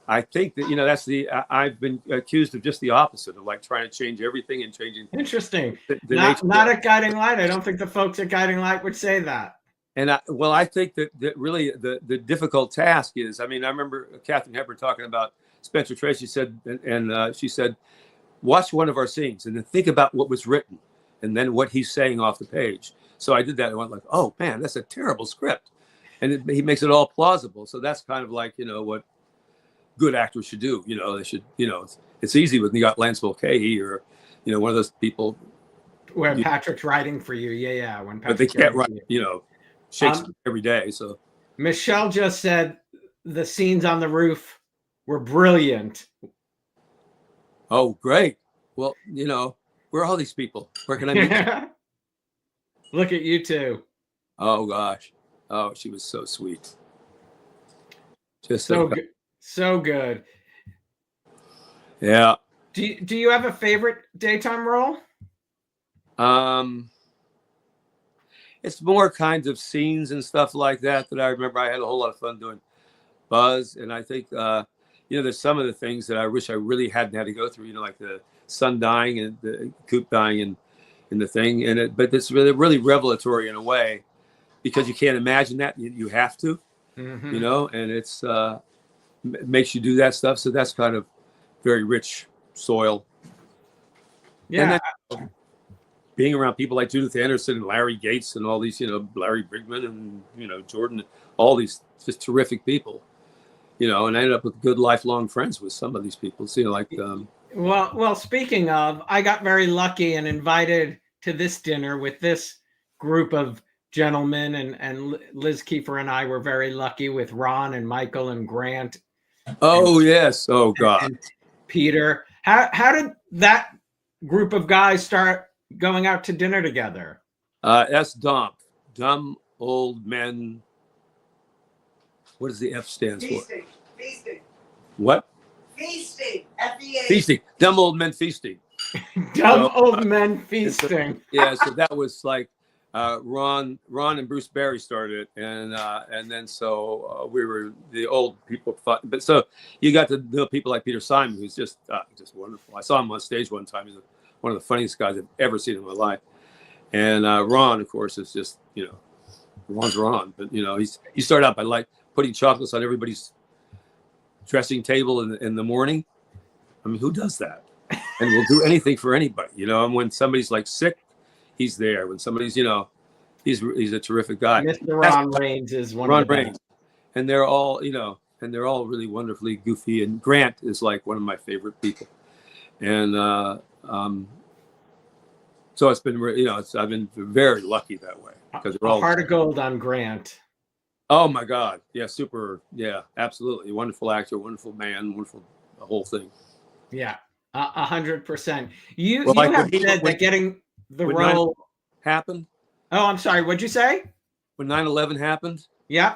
[SPEAKER 2] I think that, that's I've been accused of just the opposite, of like trying to change everything and changing.
[SPEAKER 1] Interesting.
[SPEAKER 2] The
[SPEAKER 1] Not
[SPEAKER 2] nature.
[SPEAKER 1] at Guiding Light. I don't think the folks at Guiding Light would say that.
[SPEAKER 2] And I think that really the difficult task is, I remember Katharine Hepburn talking about Spencer Tracy said, and she said, watch one of our scenes and then think about what was written and then what he's saying off the page. So I did that. I went like, oh man, that's a terrible script. And he makes it all plausible. So that's kind of like, what good actors should do. They should, it's easy when you got Lance Mulcahy or, one of those people.
[SPEAKER 1] When Patrick's writing for you. Yeah.
[SPEAKER 2] But they can't write, Shakespeare every day. So
[SPEAKER 1] Michelle just said the scenes on the roof were brilliant.
[SPEAKER 2] Oh, great. Well, where are all these people? Where can I meet?
[SPEAKER 1] Look at you two.
[SPEAKER 2] Oh gosh. Oh, she was so sweet. Just
[SPEAKER 1] so good. So good.
[SPEAKER 2] Yeah.
[SPEAKER 1] Do you have a favorite daytime role?
[SPEAKER 2] It's more kinds of scenes and stuff like that I remember. I had a whole lot of fun doing Buzz, and I think there's some of the things that I wish I really hadn't had to go through. Like the son dying and the Coop dying in the thing, but it's really revelatory in a way because you can't imagine that. You have to, and it's makes you do that stuff. So that's kind of very rich soil.
[SPEAKER 1] Yeah.
[SPEAKER 2] And then, being around people like Judith Anderson and Larry Gates and all these, Larry Brigman and, Jordan, all these just terrific people, and I ended up with good lifelong friends with some of these people. So,
[SPEAKER 1] Well, speaking of, I got very lucky and invited to this dinner with this group of gentlemen, and Liz Kiefer and I were very lucky with Ron and Michael and Grant.
[SPEAKER 2] Oh, yes. Oh, God.
[SPEAKER 1] And Peter. How did that group of guys start going out to dinner together?
[SPEAKER 2] That's dumb old men. What does the F stand for?
[SPEAKER 3] Feasting.
[SPEAKER 2] What?
[SPEAKER 3] Feasting. F-E-A.
[SPEAKER 2] Feasting. Dumb old men feasting.
[SPEAKER 1] Old men feasting.
[SPEAKER 2] So that was like Ron and Bruce Barry started it, and then we were the old people. But so you got to know people like Peter Simon, who's just wonderful. I saw him on stage one time. He's one of the funniest guys I've ever seen in my life. And Ron, of course, is just Ron's Ron. But he started out by like putting chocolates on everybody's dressing table in the morning. I mean, who does that? And will do anything for anybody, And when somebody's like sick, he's there. When somebody's, he's a terrific guy.
[SPEAKER 1] Mr. Ron Raines is one
[SPEAKER 2] Ron
[SPEAKER 1] of the
[SPEAKER 2] Raines. And they're all, and they're all really wonderfully goofy. And Grant is like one of my favorite people. And so it's been, I've been very lucky that way because they're all
[SPEAKER 1] heart of gold on Grant.
[SPEAKER 2] Oh my God. Yeah. Super. Yeah, absolutely. Wonderful actor, wonderful man, wonderful, the whole thing.
[SPEAKER 1] Yeah. 100%. You have said that getting the role
[SPEAKER 2] happened.
[SPEAKER 1] Oh, I'm sorry. What'd you say?
[SPEAKER 2] When 9/11 happened?
[SPEAKER 1] Yeah.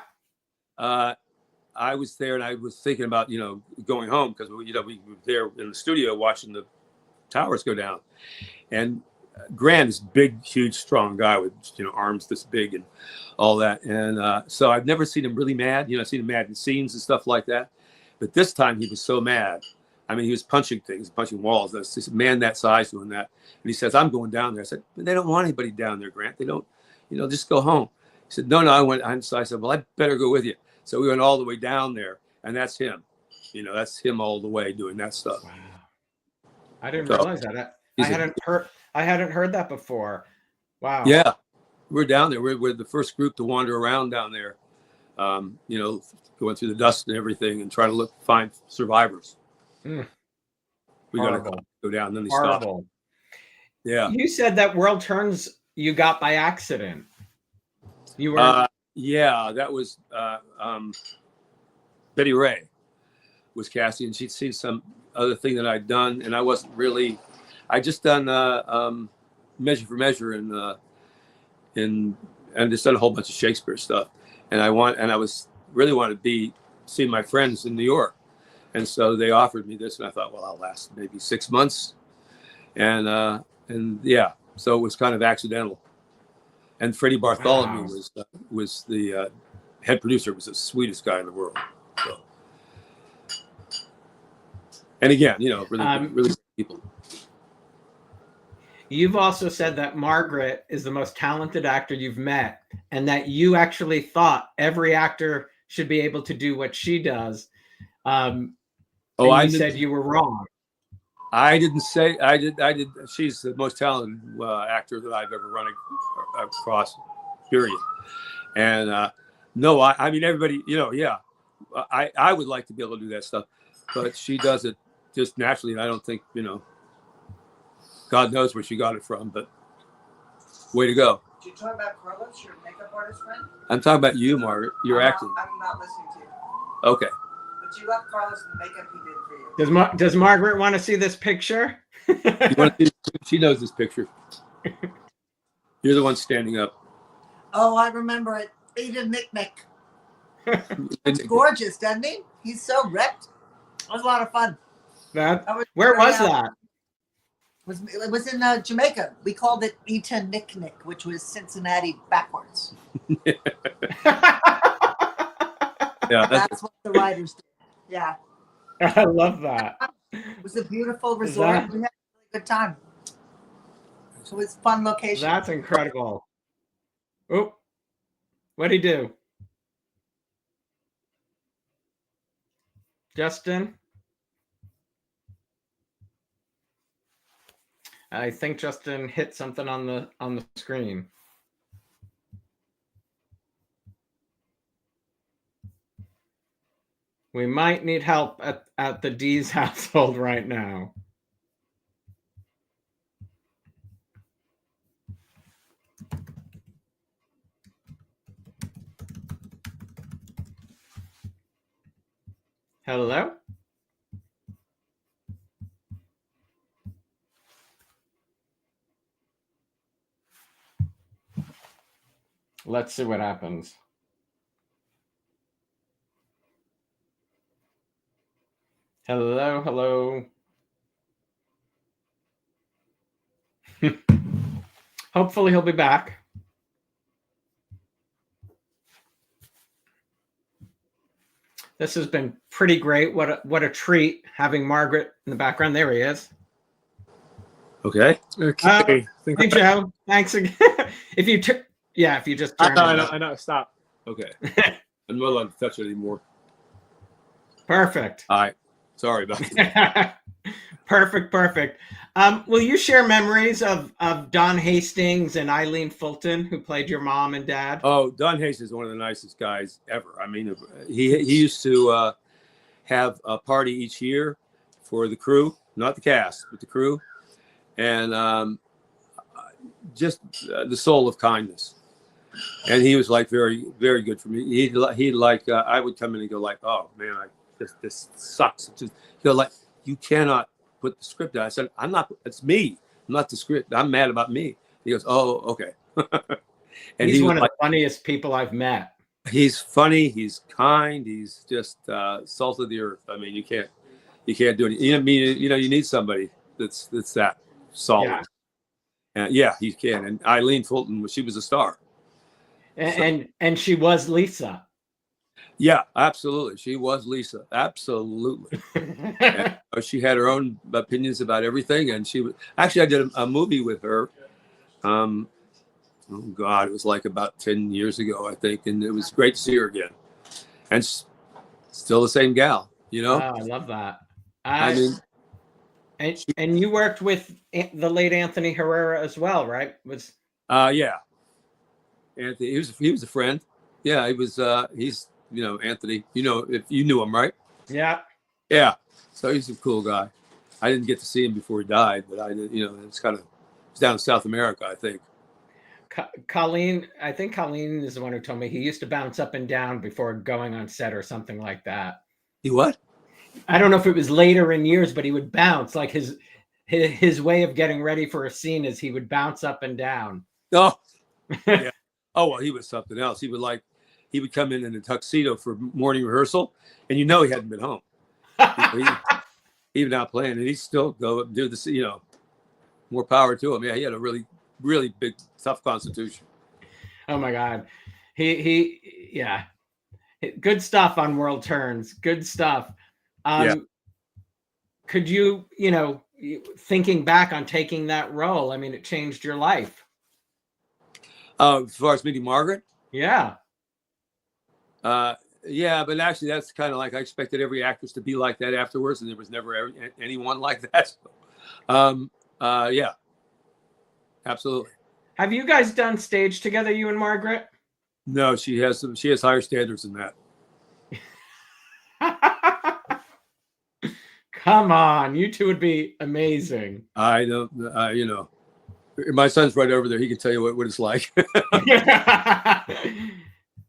[SPEAKER 2] I was there and I was thinking about, going home because, we were there in the studio watching the towers go down. And Grant is big, huge, strong guy with, arms this big and all that. And so I've never seen him really mad. I've seen him mad in scenes and stuff like that. But this time he was so mad. I mean, he was punching things, punching walls. There's this man that size doing that. And he says, I'm going down there. I said, they don't want anybody down there, Grant. They don't, just go home. He said, no, I went. So I said, well, I better go with you. So we went all the way down there. And that's him. That's him all the way doing that stuff.
[SPEAKER 1] Wow. I didn't realize that. I hadn't heard that before. Wow.
[SPEAKER 2] Yeah. We're down there. We're the first group to wander around down there, going through the dust and everything and try to find survivors. We got to go down, and then they stop. Yeah.
[SPEAKER 1] You said that World Turns you got by accident. You were.
[SPEAKER 2] Yeah, that was Betty Ray was casting, and she'd seen some other thing that I'd done, and I wasn't really. I just done Measure for Measure and just done a whole bunch of Shakespeare stuff, and I was really wanted to see my friends in New York. And so they offered me this, and I thought, well, I'll last maybe 6 months, and yeah, so it was kind of accidental. And Freddie Bartholomew was the head producer, was the sweetest guy in the world. So. And again, really, really people.
[SPEAKER 1] You've also said that Margaret is the most talented actor you've met, and that you actually thought every actor should be able to do what she does. And you said you were wrong.
[SPEAKER 2] I didn't say I did. She's the most talented actor that I've ever run across. Period. And no, I mean everybody. Yeah, I would like to be able to do that stuff, but she does it just naturally. And I don't think God knows where she got it from, but way to go.
[SPEAKER 3] Did you talk about Carlos, your makeup artist friend?
[SPEAKER 2] I'm talking about you, Margaret. You're acting.
[SPEAKER 3] I'm not listening to you.
[SPEAKER 2] Okay.
[SPEAKER 3] But you love Carlos and the makeup he did for you.
[SPEAKER 1] Does Margaret want to see this picture?
[SPEAKER 2] She knows this picture. You're the one standing up.
[SPEAKER 3] Oh, I remember it. Eat a Nick. It's gorgeous, doesn't he? He's so ripped. It was a lot of fun.
[SPEAKER 1] Where was that?
[SPEAKER 3] It was in Jamaica. We called it Eta Nick, which was Cincinnati backwards.
[SPEAKER 2] Yeah,
[SPEAKER 3] that's what the writers did. Yeah.
[SPEAKER 1] I love that.
[SPEAKER 3] It was a beautiful resort. We had a really good time. So it was a fun location.
[SPEAKER 1] That's incredible. Oh, what'd he do? Justin? I think Justin hit something on the screen. We might need help at the Deas household right now. Hello? Let's see what happens. Hello. Hopefully he'll be back. This has been pretty great. What a treat having Margaret in the background. There he is.
[SPEAKER 2] Okay.
[SPEAKER 4] Okay.
[SPEAKER 1] Hey Joe. Thanks again. if you just turn
[SPEAKER 4] I know. Stop.
[SPEAKER 2] Okay. I'm not allowed to touch it anymore.
[SPEAKER 1] Perfect.
[SPEAKER 2] All right. Sorry about that.
[SPEAKER 1] Perfect. Will you share memories of Don Hastings and Eileen Fulton, who played your mom and dad?
[SPEAKER 2] Oh, Don Hastings is one of the nicest guys ever. I mean, he used to have a party each year for the crew, not the cast, but the crew, and just the soul of kindness. And he was like very, very good for me. He'd like I would come in and go like, oh man, this sucks. Just like, you cannot put the script out. I said, I'm not. It's me. I'm not the script. I'm mad about me. He goes, oh, okay.
[SPEAKER 1] And he's one of the funniest people I've met.
[SPEAKER 2] He's funny. He's kind. He's just salt of the earth. I mean, you can't do it. You need somebody that's that solid.
[SPEAKER 1] Yeah.
[SPEAKER 2] And yeah, he can. And Eileen Fulton, she was a star.
[SPEAKER 1] And she was Lisa.
[SPEAKER 2] Yeah, absolutely. She was Lisa. Absolutely. And she had her own opinions about everything. And she was actually, I did a movie with her. Oh God, it was like about 10 years ago, I think. And it was great to see her again. And still the same gal,
[SPEAKER 1] Oh, I love that.
[SPEAKER 2] I mean,
[SPEAKER 1] and you worked with the late Anthony Herrera as well, right?
[SPEAKER 2] yeah. Anthony, he was a friend. Yeah, he's Anthony. If you knew him, right?
[SPEAKER 1] Yeah.
[SPEAKER 2] Yeah. So he's a cool guy. I didn't get to see him before he died, but I did. It's down in South America, I think.
[SPEAKER 1] Colleen, I think Colleen is the one who told me he used to bounce up and down before going on set or something like that.
[SPEAKER 2] He what?
[SPEAKER 1] I don't know if it was later in years, but he would bounce. Like his way of getting ready for a scene is he would bounce up and down.
[SPEAKER 2] Oh, yeah. Oh well, he was something else. He would come in a tuxedo for morning rehearsal, and he hadn't been home. He was out playing, and he'd still go do this. More power to him. Yeah, he had a really, really big, tough constitution.
[SPEAKER 1] Oh my God, yeah, good stuff on World Turns. Good stuff.
[SPEAKER 2] Yeah.
[SPEAKER 1] could you, thinking back on taking that role, I mean, it changed your life.
[SPEAKER 2] As far as meeting Margaret?
[SPEAKER 1] Yeah.
[SPEAKER 2] Yeah, but actually that's kind of like, I expected every actress to be like that afterwards, and there was never anyone like that. So, yeah, absolutely.
[SPEAKER 1] Have you guys done stage together, you and Margaret?
[SPEAKER 2] No, she has higher standards than that.
[SPEAKER 1] Come on, you two would be amazing.
[SPEAKER 2] I don't, my son's right over there. He can tell you what it's like.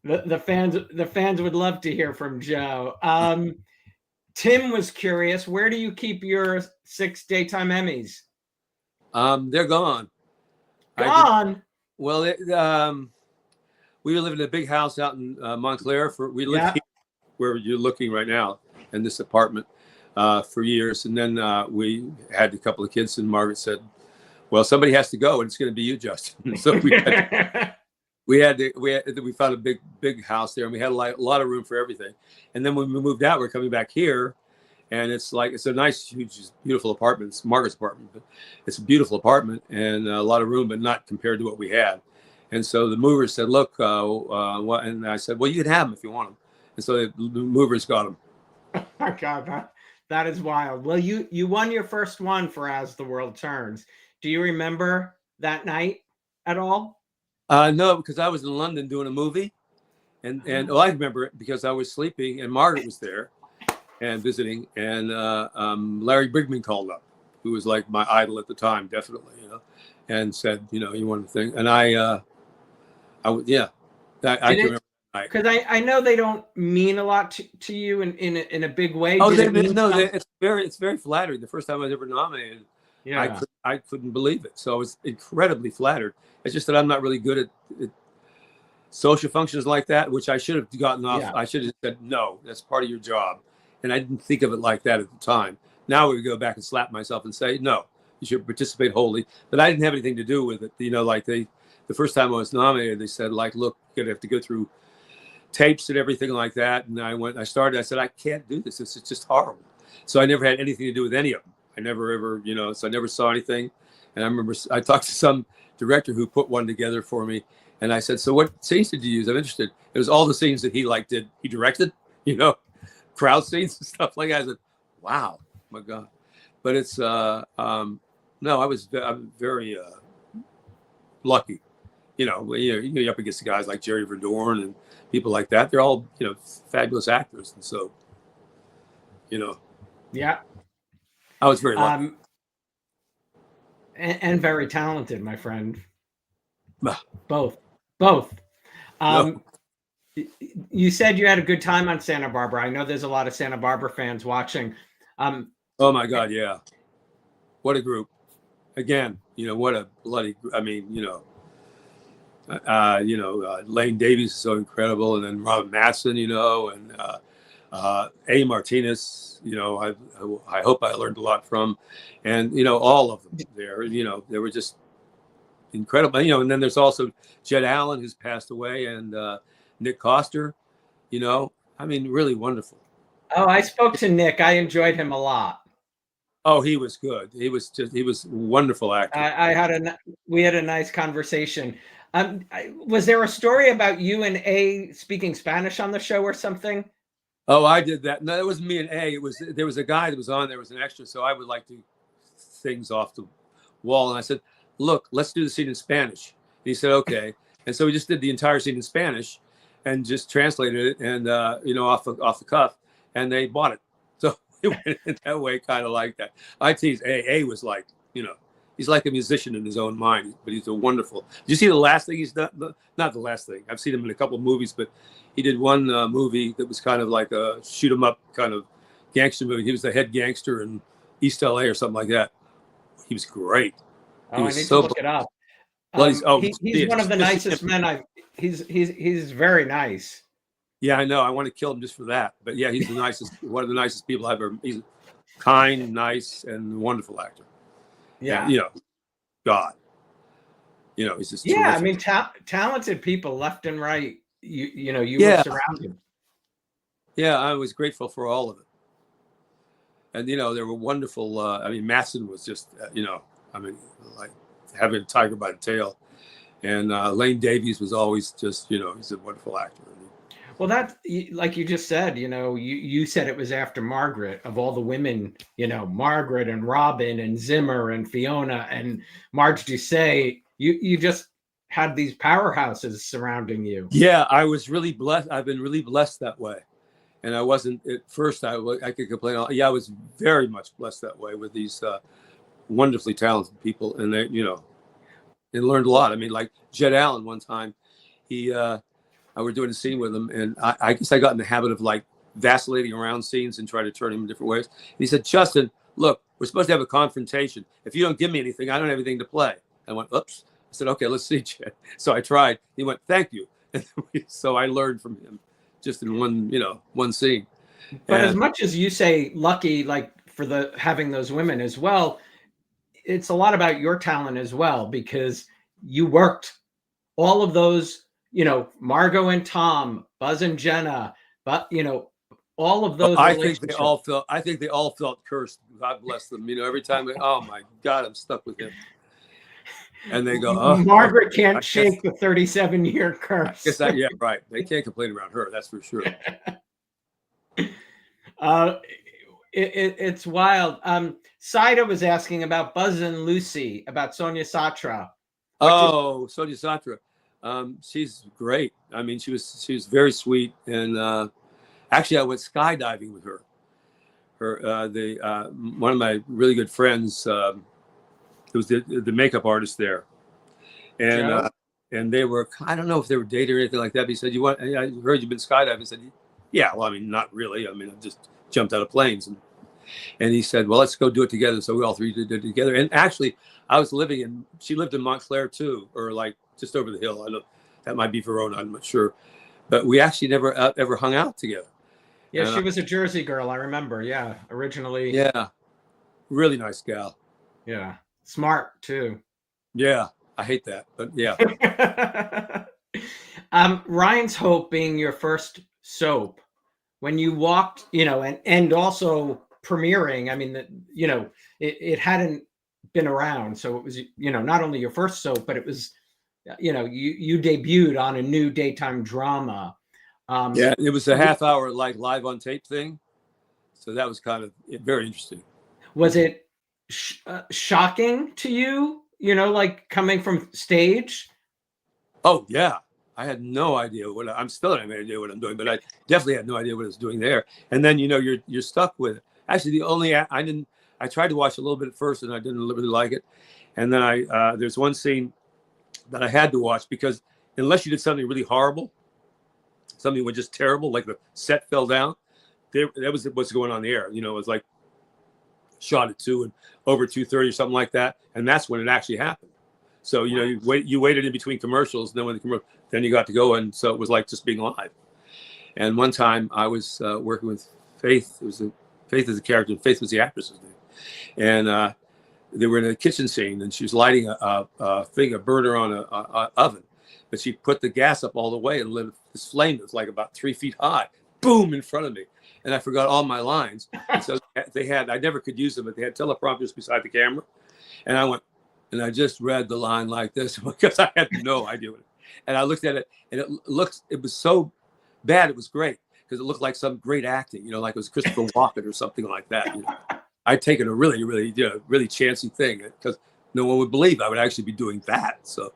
[SPEAKER 1] The fans would love to hear from Joe. Tim was curious, where do you keep your 6 daytime Emmys?
[SPEAKER 2] They're gone.
[SPEAKER 1] Gone?
[SPEAKER 2] Well, we live in a big house out in Montclair. We lived here where you're looking right now in this apartment for years, and then we had a couple of kids, and Margaret said, "Well, somebody has to go, and it's going to be you, Justin." So we found a big house there, and we had a lot of room for everything. And then when we moved out, we're coming back here, and it's a nice, huge, beautiful apartment. It's Margaret's apartment, but it's a beautiful apartment and a lot of room, but not compared to what we had. And so the movers said, "Look," and I said, "Well, you can have them if you want them." And so the movers got them.
[SPEAKER 1] Oh God, that is wild. Well, you won your first one for As the World Turns. Do you remember that night at all?
[SPEAKER 2] No, because I was in London doing a movie, and I remember it because I was sleeping and Margaret was there and visiting, and Larry Brigman called up, who was like my idol at the time, definitely, and said, you want the thing, and I can remember.
[SPEAKER 1] Because I know they don't mean a lot to you in a big way.
[SPEAKER 2] Oh, it's very flattering. The first time I was ever nominated, yeah, I couldn't believe it. So I was incredibly flattered. It's just that I'm not really good at social functions like that, which I should have gotten off. Yeah. I should have said, no, that's part of your job. And I didn't think of it like that at the time. Now we go back and slap myself and say, no, you should participate wholly. But I didn't have anything to do with it. The first time I was nominated, they said, like, look, you're going to have to go through tapes and everything like that. And I said, I can't do this. It's just horrible. So I never had anything to do with any of them. I never ever, so I never saw anything. And I remember I talked to some director who put one together for me. And I said, so what scenes did you use? I'm interested. It was all the scenes that he directed, crowd scenes and stuff like that. I said, wow, my God. But it's, I'm very lucky. You're up against guys like Jerry Verdorn and people like that. They're all, fabulous actors. And so,
[SPEAKER 1] yeah,
[SPEAKER 2] I was very lucky.
[SPEAKER 1] And very talented, my friend. Both.
[SPEAKER 2] No.
[SPEAKER 1] You said you had a good time on Santa Barbara. I know there's a lot of Santa Barbara fans watching.
[SPEAKER 2] Oh my God, yeah. What a group. Again, what a bloody, Lane Davies is so incredible, and then Robin Matson, and A. Martinez, I hope I learned a lot from, and all of them there, they were just incredible, and then there's also Jed Allen, who's passed away, and Nick Coster, really wonderful.
[SPEAKER 1] Oh, I spoke to Nick. I enjoyed him a lot.
[SPEAKER 2] Oh, he was good. He was a wonderful actor.
[SPEAKER 1] We had a nice conversation. Was there a story about you and A speaking Spanish on the show or something?
[SPEAKER 2] Oh, I did that. No, it wasn't me and A. There was a guy that was on there, was an extra, so I would like to things off the wall. And I said, look, let's do the scene in Spanish. And he said, okay. And so we just did the entire scene in Spanish and just translated it and off the cuff, and they bought it. So it went in that way, kind of like that. I tease A was like, he's like a musician in his own mind, but he's a wonderful. Did you see the last thing he's done? Not the last thing. I've seen him in a couple of movies, but he did one movie that was kind of like a shoot 'em up kind of gangster movie. He was the head gangster in East LA or something like that. He was great.
[SPEAKER 1] I need to look it up. He's one of the nicest men. He's very nice.
[SPEAKER 2] Yeah, I know. I want to kill him just for that. But yeah, he's the nicest, one of the nicest people I've ever. He's kind, nice, and wonderful actor.
[SPEAKER 1] Yeah.
[SPEAKER 2] And, God. He's just.
[SPEAKER 1] Yeah,
[SPEAKER 2] terrific.
[SPEAKER 1] I mean, talented people left and right. You were surrounded.
[SPEAKER 2] Yeah, I was grateful for all of it. And, you know, there were wonderful, I mean, Matson was just, you know, I mean, like having a tiger by the tail. And Lane Davies was always just, you know, he's a wonderful actor.
[SPEAKER 1] Well, that, like you just said, you know, you said it was after Margaret, of all the women, you know, Margaret and Robin and Zimmer and Fiona and Marge Doucet, you just had these powerhouses surrounding you.
[SPEAKER 2] Yeah, I was really blessed. I've been really blessed that way. And I wasn't at first, I could complain. Yeah, I was very much blessed that way with these wonderfully talented people. And they, you know, and learned a lot. I mean, like Jed Allen one time, I were doing a scene with him, and I guess I got in the habit of like vacillating around scenes and try to turn him in different ways. And he said, Justin, look, we're supposed to have a confrontation. If you don't give me anything, I don't have anything to play. I went, oops. I said, okay, let's see, Jed. So I tried. He went, thank you. And so I learned from him just in one scene.
[SPEAKER 1] But as much as you say lucky, like for having those women as well, it's a lot about your talent as well, because you worked all of those, you know, Margo and Tom, Buzz and Jenna, but you know, all of those.
[SPEAKER 2] I think they all felt cursed. God bless them. You know, every time oh my God, I'm stuck with him. And they go, oh,
[SPEAKER 1] Margaret can't shake the 37-year curse.
[SPEAKER 2] I guess yeah, right. They can't complain around her. That's for sure.
[SPEAKER 1] It's wild. Saida was asking about Buzz and Lucy, about Sonia Satra.
[SPEAKER 2] Sonia Satra. She's great. I mean, she was very sweet. And actually, I went skydiving with her. One of my really good friends, it was the makeup artist there. And they were, I don't know if they were dating or anything like that. But he said, I heard you've been skydiving. I said, yeah, well, I mean, not really. I mean, I just jumped out of planes. And he said, well, let's go do it together. So we all three did it together. And actually, she lived in Montclair too, or like just over the hill. I know that might be Verona, I'm not sure. But we actually never ever hung out together.
[SPEAKER 1] Yeah, she was a Jersey girl, I remember. Yeah, originally.
[SPEAKER 2] Yeah, really nice gal.
[SPEAKER 1] Yeah, smart too.
[SPEAKER 2] Yeah, I hate that, but yeah.
[SPEAKER 1] Ryan's Hope being your first soap, when you walked, you know, and also premiering, I mean, you know, it hadn't been around. So it was, you know, not only your first soap, but it was, you know, you debuted on a new daytime drama.
[SPEAKER 2] Yeah, it was a half-hour like live on tape thing. So that was kind of very interesting.
[SPEAKER 1] Was it shocking to you, you know, like coming from stage?
[SPEAKER 2] Oh, yeah. I had no idea I'm still don't have any idea what I'm doing, but I definitely had no idea what I was doing there. And then, you know, you're stuck with it. Actually, I tried to watch a little bit at first and I didn't really like it. And then there's one scene that I had to watch, because unless you did something really horrible, something was just terrible, like the set fell down, that was what's going on the air. You know, it was like shot at 2 and over 2:30 or something like that. And that's when it actually happened. So, you know, you waited in between commercials, and then then you got to go. And so it was like just being live. And one time I was working with Faith. Faith is a character, and Faith was the actress's name. And they were in a kitchen scene, and she was lighting a burner on an oven. But she put the gas up all the way and lit this flame that was like about 3 feet high, boom, in front of me. And I forgot all my lines. And so I never could use them, but they had teleprompters beside the camera. And I went, and I just read the line like this because I had no idea what it. And I looked at it, and it was so bad, it was great, because it looked like some great acting, you know, like it was Christopher Walken or something like that. You know? I'd taken a really, really, you know, really chancy thing, because no one would believe I would actually be doing that. So,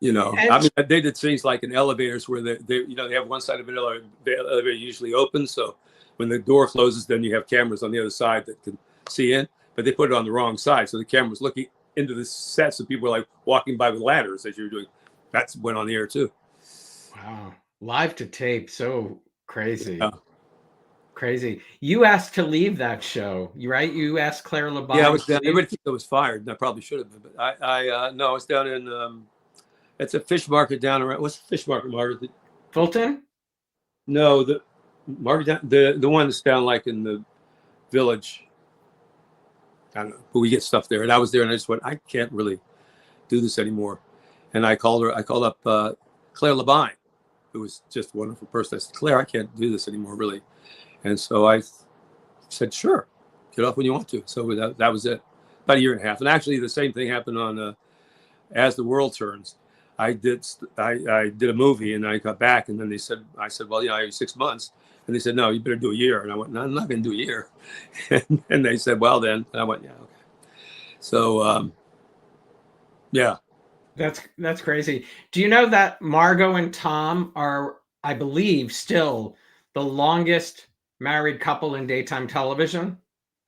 [SPEAKER 2] you know, I mean, they did things like in elevators where they you know, they have one side of an elevator, the elevator usually open. So when the door closes, then you have cameras on the other side that can see in, but they put it on the wrong side. So the camera was looking into the set. So people were like walking by with ladders as you were doing. That went on the air too.
[SPEAKER 1] Wow. Live to tape. So crazy.
[SPEAKER 2] Yeah.
[SPEAKER 1] Crazy. You asked to leave that show, right? You asked Claire LeBon.
[SPEAKER 2] Yeah, I was down. Everybody think I was fired, and I probably should have been. But I was down in it's a fish market down around. What's the fish market, Margaret?
[SPEAKER 1] Fulton?
[SPEAKER 2] No, the market, the one that's down like in the village. I don't know, but we get stuff there. And I was there, and I just went, I can't really do this anymore. And I called up Claire LeBon, who was just a wonderful person. I said, Claire, I can't do this anymore, really. And so I said, sure, get off when you want to. So that was it. About a year and a half. And actually, the same thing happened on As the World Turns. I did a movie, and I got back, and then I said, well, I have 6 months. And they said, no, you better do a year. And I went, no, I'm not going to do a year. And they said, well, then. And I went, yeah, okay. So, yeah.
[SPEAKER 1] That's crazy. Do you know that Margo and Tom are, I believe, still the longest married couple in daytime television?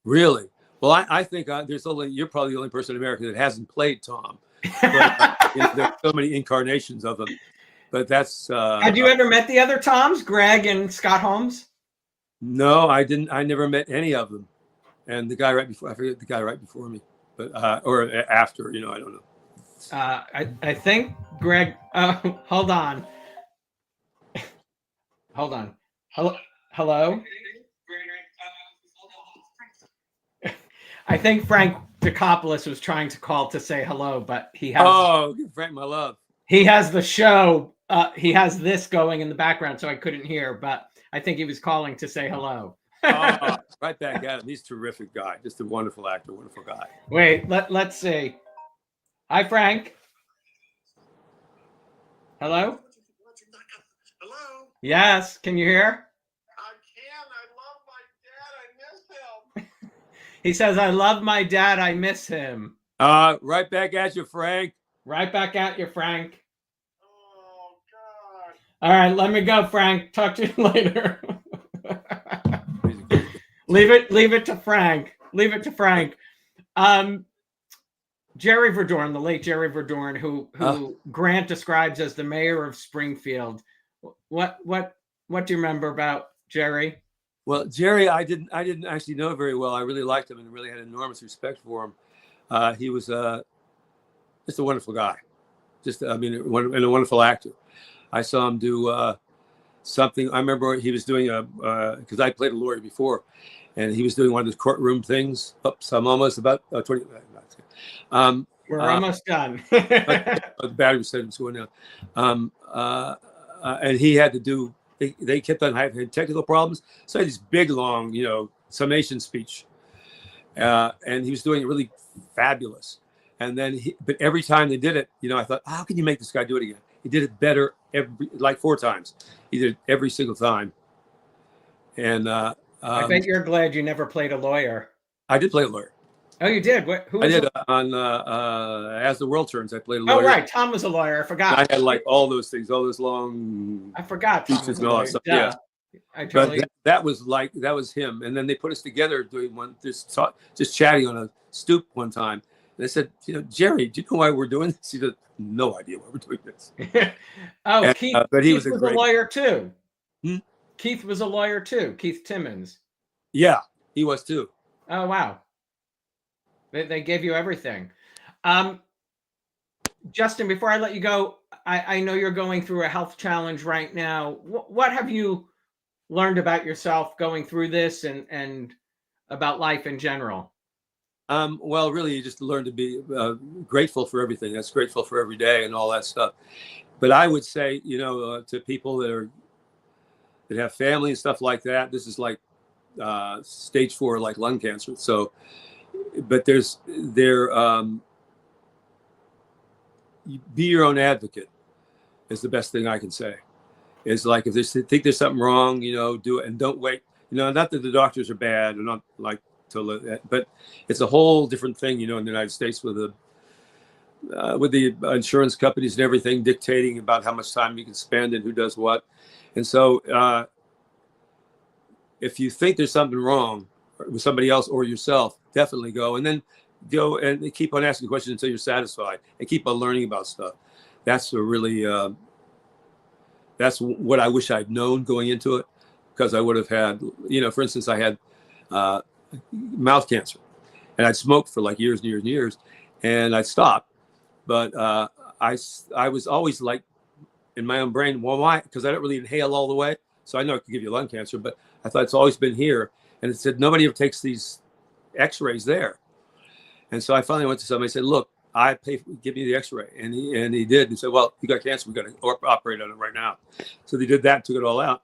[SPEAKER 2] Really? Well, I think you're probably the only person in America that hasn't played Tom. But, there's so many incarnations of them. But that's.
[SPEAKER 1] Had you ever met the other Toms, Greg and Scott Holmes?
[SPEAKER 2] No, I didn't. I never met any of them. And the guy right before, I forget the guy right before me, but or after, I don't know.
[SPEAKER 1] I think Greg. Hold on. Hold on. Hello. I think Frank Dicopoulos was trying to call to say hello, but he has.
[SPEAKER 2] Oh, Frank, my love.
[SPEAKER 1] He has the show. He has this going in the background, so I couldn't hear. But I think he was calling to say hello.
[SPEAKER 2] Oh, right back at him. He's a terrific guy. Just a wonderful actor, wonderful guy.
[SPEAKER 1] Wait, let's see. Hi, Frank. Hello?
[SPEAKER 4] Hello?
[SPEAKER 1] Yes, can you hear?
[SPEAKER 4] I can. I love my dad. I miss him.
[SPEAKER 1] He says, I love my dad. I miss him.
[SPEAKER 2] Right back at you, Frank.
[SPEAKER 1] Right back at you, Frank.
[SPEAKER 4] Oh, God.
[SPEAKER 1] All right, let me go, Frank. Talk to you later. Leave it to Frank. Leave it to Frank. Jerry Verdorn, the late Jerry Verdorn, who Grant describes as the mayor of Springfield. What do you remember about Jerry?
[SPEAKER 2] Well, Jerry, I didn't actually know very well. I really liked him and really had enormous respect for him. He was just a wonderful guy. And a wonderful actor. I saw him do something. I remember he was doing because I played a lawyer before, and he was doing one of those courtroom things. Oops, I'm almost about 20.
[SPEAKER 1] We're almost done.
[SPEAKER 2] The battery said it was going down. And he had to do. They kept on having technical problems, so I had this big, long, summation speech, and he was doing it really fabulous. And then, but every time they did it, I thought, how can you make this guy do it again? He did it better like 4 times. He did it every single time. And
[SPEAKER 1] I bet you're glad you never played a lawyer.
[SPEAKER 2] I did play a lawyer.
[SPEAKER 1] Oh, you did? Who was
[SPEAKER 2] I did on As the World Turns. I played a lawyer.
[SPEAKER 1] Oh, right. Tom was a lawyer. I forgot.
[SPEAKER 2] I had like all those things, all those long.
[SPEAKER 1] I forgot. Tom was a
[SPEAKER 2] and all
[SPEAKER 1] lawyer.
[SPEAKER 2] that stuff.
[SPEAKER 1] Yeah.
[SPEAKER 2] But that was him. And then they put us together doing just chatting on a stoop one time. And they said, Jerry, do you know why we're doing this? He said, no idea why we're doing this.
[SPEAKER 1] Keith,
[SPEAKER 2] but he
[SPEAKER 1] Keith was a lawyer too. Keith was a lawyer too. Keith Timmons.
[SPEAKER 2] Yeah, he was too.
[SPEAKER 1] Oh, wow. They gave you everything. Justin, before I let you go, I know you're going through a health challenge right now. What have you learned about yourself going through this and about life in general?
[SPEAKER 2] Well, really, you just learn to be grateful for everything. That's grateful for every day and all that stuff. But I would say, to people that have family and stuff like that, this is like stage 4, like lung cancer. So, but be your own advocate is the best thing I can say. It's like if they think there's something wrong, do it and don't wait. Not that the doctors are bad, or not like but it's a whole different thing, in the United States with the insurance companies and everything dictating about how much time you can spend and who does what. And so if you think there's something wrong with somebody else or yourself, definitely go. And then go and keep on asking questions until you're satisfied and keep on learning about stuff. That's that's what I wish I'd known going into it, because I would have had, for instance, I had mouth cancer, and I'd smoked for like years and years and years, and I'd stopped. But I was always like in my own brain, well, why? Because I don't really inhale all the way. So I know it could give you lung cancer, but I thought it's always been here. And it said, nobody ever takes these x-rays there. And so I finally went to somebody and said, look, I pay, give me the x-ray. And he did. He said, well, you got cancer. We got to operate on it right now. So they did that, took it all out.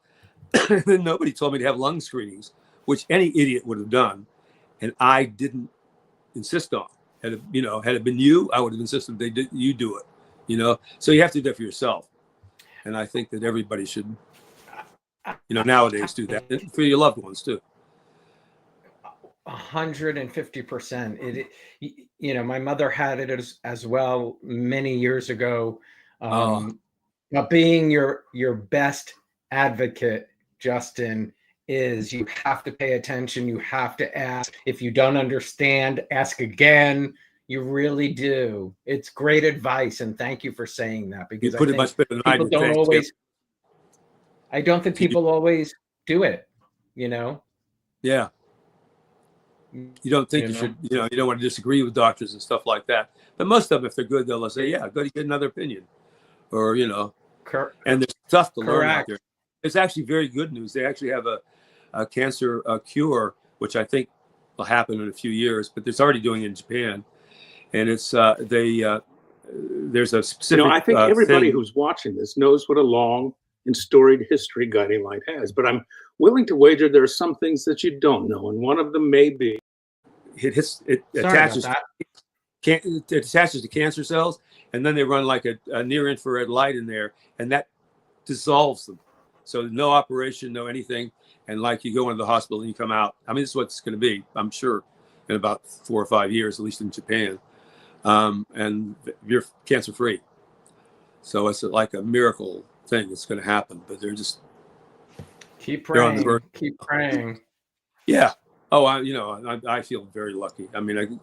[SPEAKER 2] And then nobody told me to have lung screenings, which any idiot would have done, and I didn't insist on. Had it been you, I would have insisted you do it. So you have to do that for yourself, and I think that everybody should, nowadays do that for your loved ones too.
[SPEAKER 1] 150%. My mother had it as well many years ago. But being your best advocate, Justin, is you have to pay attention. You have to ask. If you don't understand, ask again. You really do. It's great advice, and thank you for saying that, because
[SPEAKER 2] You put it much better than I did.
[SPEAKER 1] I don't think people always do it.
[SPEAKER 2] Yeah. You don't think you should. You don't want to disagree with doctors and stuff like that. But most of them, if they're good, they'll say, "Yeah, go to get another opinion," or And there's stuff to learn out there. It's actually very good news. They actually have a cancer cure, which I think will happen in a few years, but it's already doing it in Japan. And it's there's a specific.
[SPEAKER 5] I think everybody who's watching this knows what a long and storied history Guiding Light has, but I'm willing to wager there are some things that you don't know, and one of them may be
[SPEAKER 2] it attaches to cancer cells, and then they run like a near infrared light in there, and that dissolves them. So no operation, no anything, and like you go into the hospital and you come out. I mean, this is what it's going to be, I'm sure, in about 4 or 5 years, at least in Japan, and you're cancer free. So it's like a miracle thing that's going to happen, but they're just
[SPEAKER 1] keep praying. Keep praying.
[SPEAKER 2] Yeah. Oh, I feel very lucky. I mean,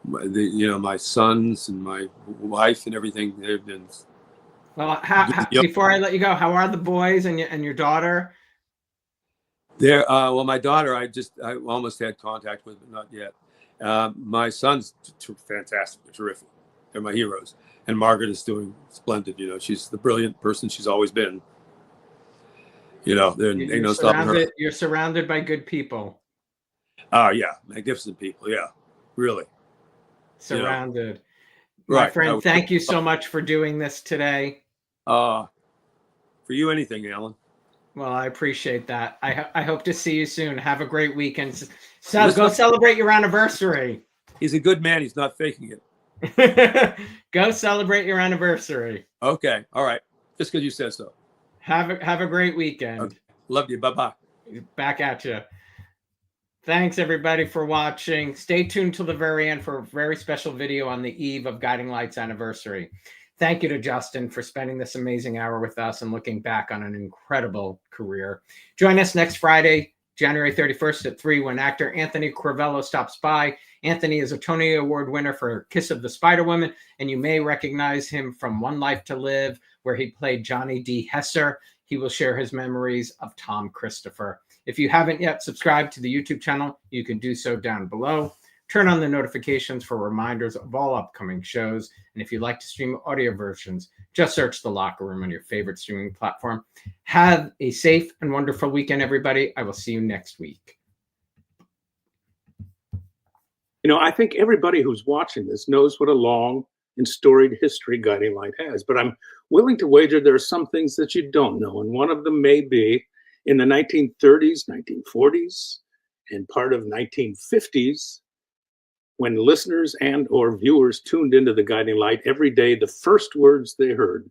[SPEAKER 2] my sons and my wife and everything, they've been.
[SPEAKER 1] Well, before I let you go, how are the boys and your daughter?
[SPEAKER 2] They're my daughter, I almost had contact with, but not yet. My son's fantastic, terrific. They're my heroes. And Margaret is doing splendid. She's the brilliant person she's always been. Ain't no stopping her.
[SPEAKER 1] You're surrounded by good people.
[SPEAKER 2] Oh, yeah. Magnificent people. Yeah. Really.
[SPEAKER 1] Surrounded.
[SPEAKER 2] Right.
[SPEAKER 1] My friend, thank you so much for doing this today.
[SPEAKER 2] For you, anything, Alan.
[SPEAKER 1] Well, I appreciate that. I hope to see you soon. Have a great weekend. So go celebrate your anniversary.
[SPEAKER 2] He's a good man. He's not faking it.
[SPEAKER 1] Go celebrate your anniversary.
[SPEAKER 2] Okay. All right. Just because you said so.
[SPEAKER 1] Have a great weekend.
[SPEAKER 2] Okay. Love you. Bye-bye.
[SPEAKER 1] Back at you. Thanks, everybody, for watching. Stay tuned till the very end for a very special video on the eve of Guiding Light's anniversary. Thank you to Justin for spending this amazing hour with us and looking back on an incredible career. Join us next Friday, January 31st at 3, when actor Anthony Crivello stops by. Anthony is a Tony Award winner for Kiss of the Spider Woman, and you may recognize him from One Life to Live, where he played Johnny D. Hesser. He will share his memories of Tom Christopher. If you haven't yet subscribed to the YouTube channel, you can do so down below. Turn on the notifications for reminders of all upcoming shows. And if you'd like to stream audio versions, just search The Locker Room on your favorite streaming platform. Have a safe and wonderful weekend, everybody. I will see you next week.
[SPEAKER 5] I think everybody who's watching this knows what a long and storied history Guiding Light has, but I'm willing to wager there are some things that you don't know, and one of them may be in the 1930s, 1940s, and part of 1950s, when listeners and or viewers tuned into the Guiding Light every day, the first words they heard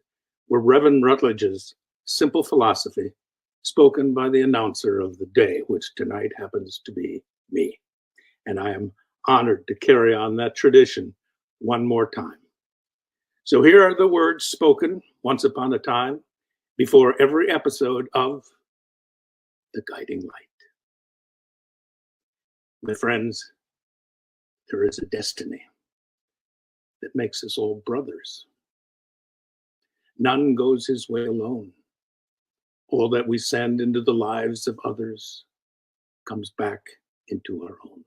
[SPEAKER 5] were Reverend Rutledge's Simple Philosophy, spoken by the announcer of the day, which tonight happens to be me. And I am honored to carry on that tradition one more time. So here are the words spoken once upon a time before every episode of The Guiding Light. My friends, there is a destiny that makes us all brothers. None goes his way alone. All that we send into the lives of others comes back into our own.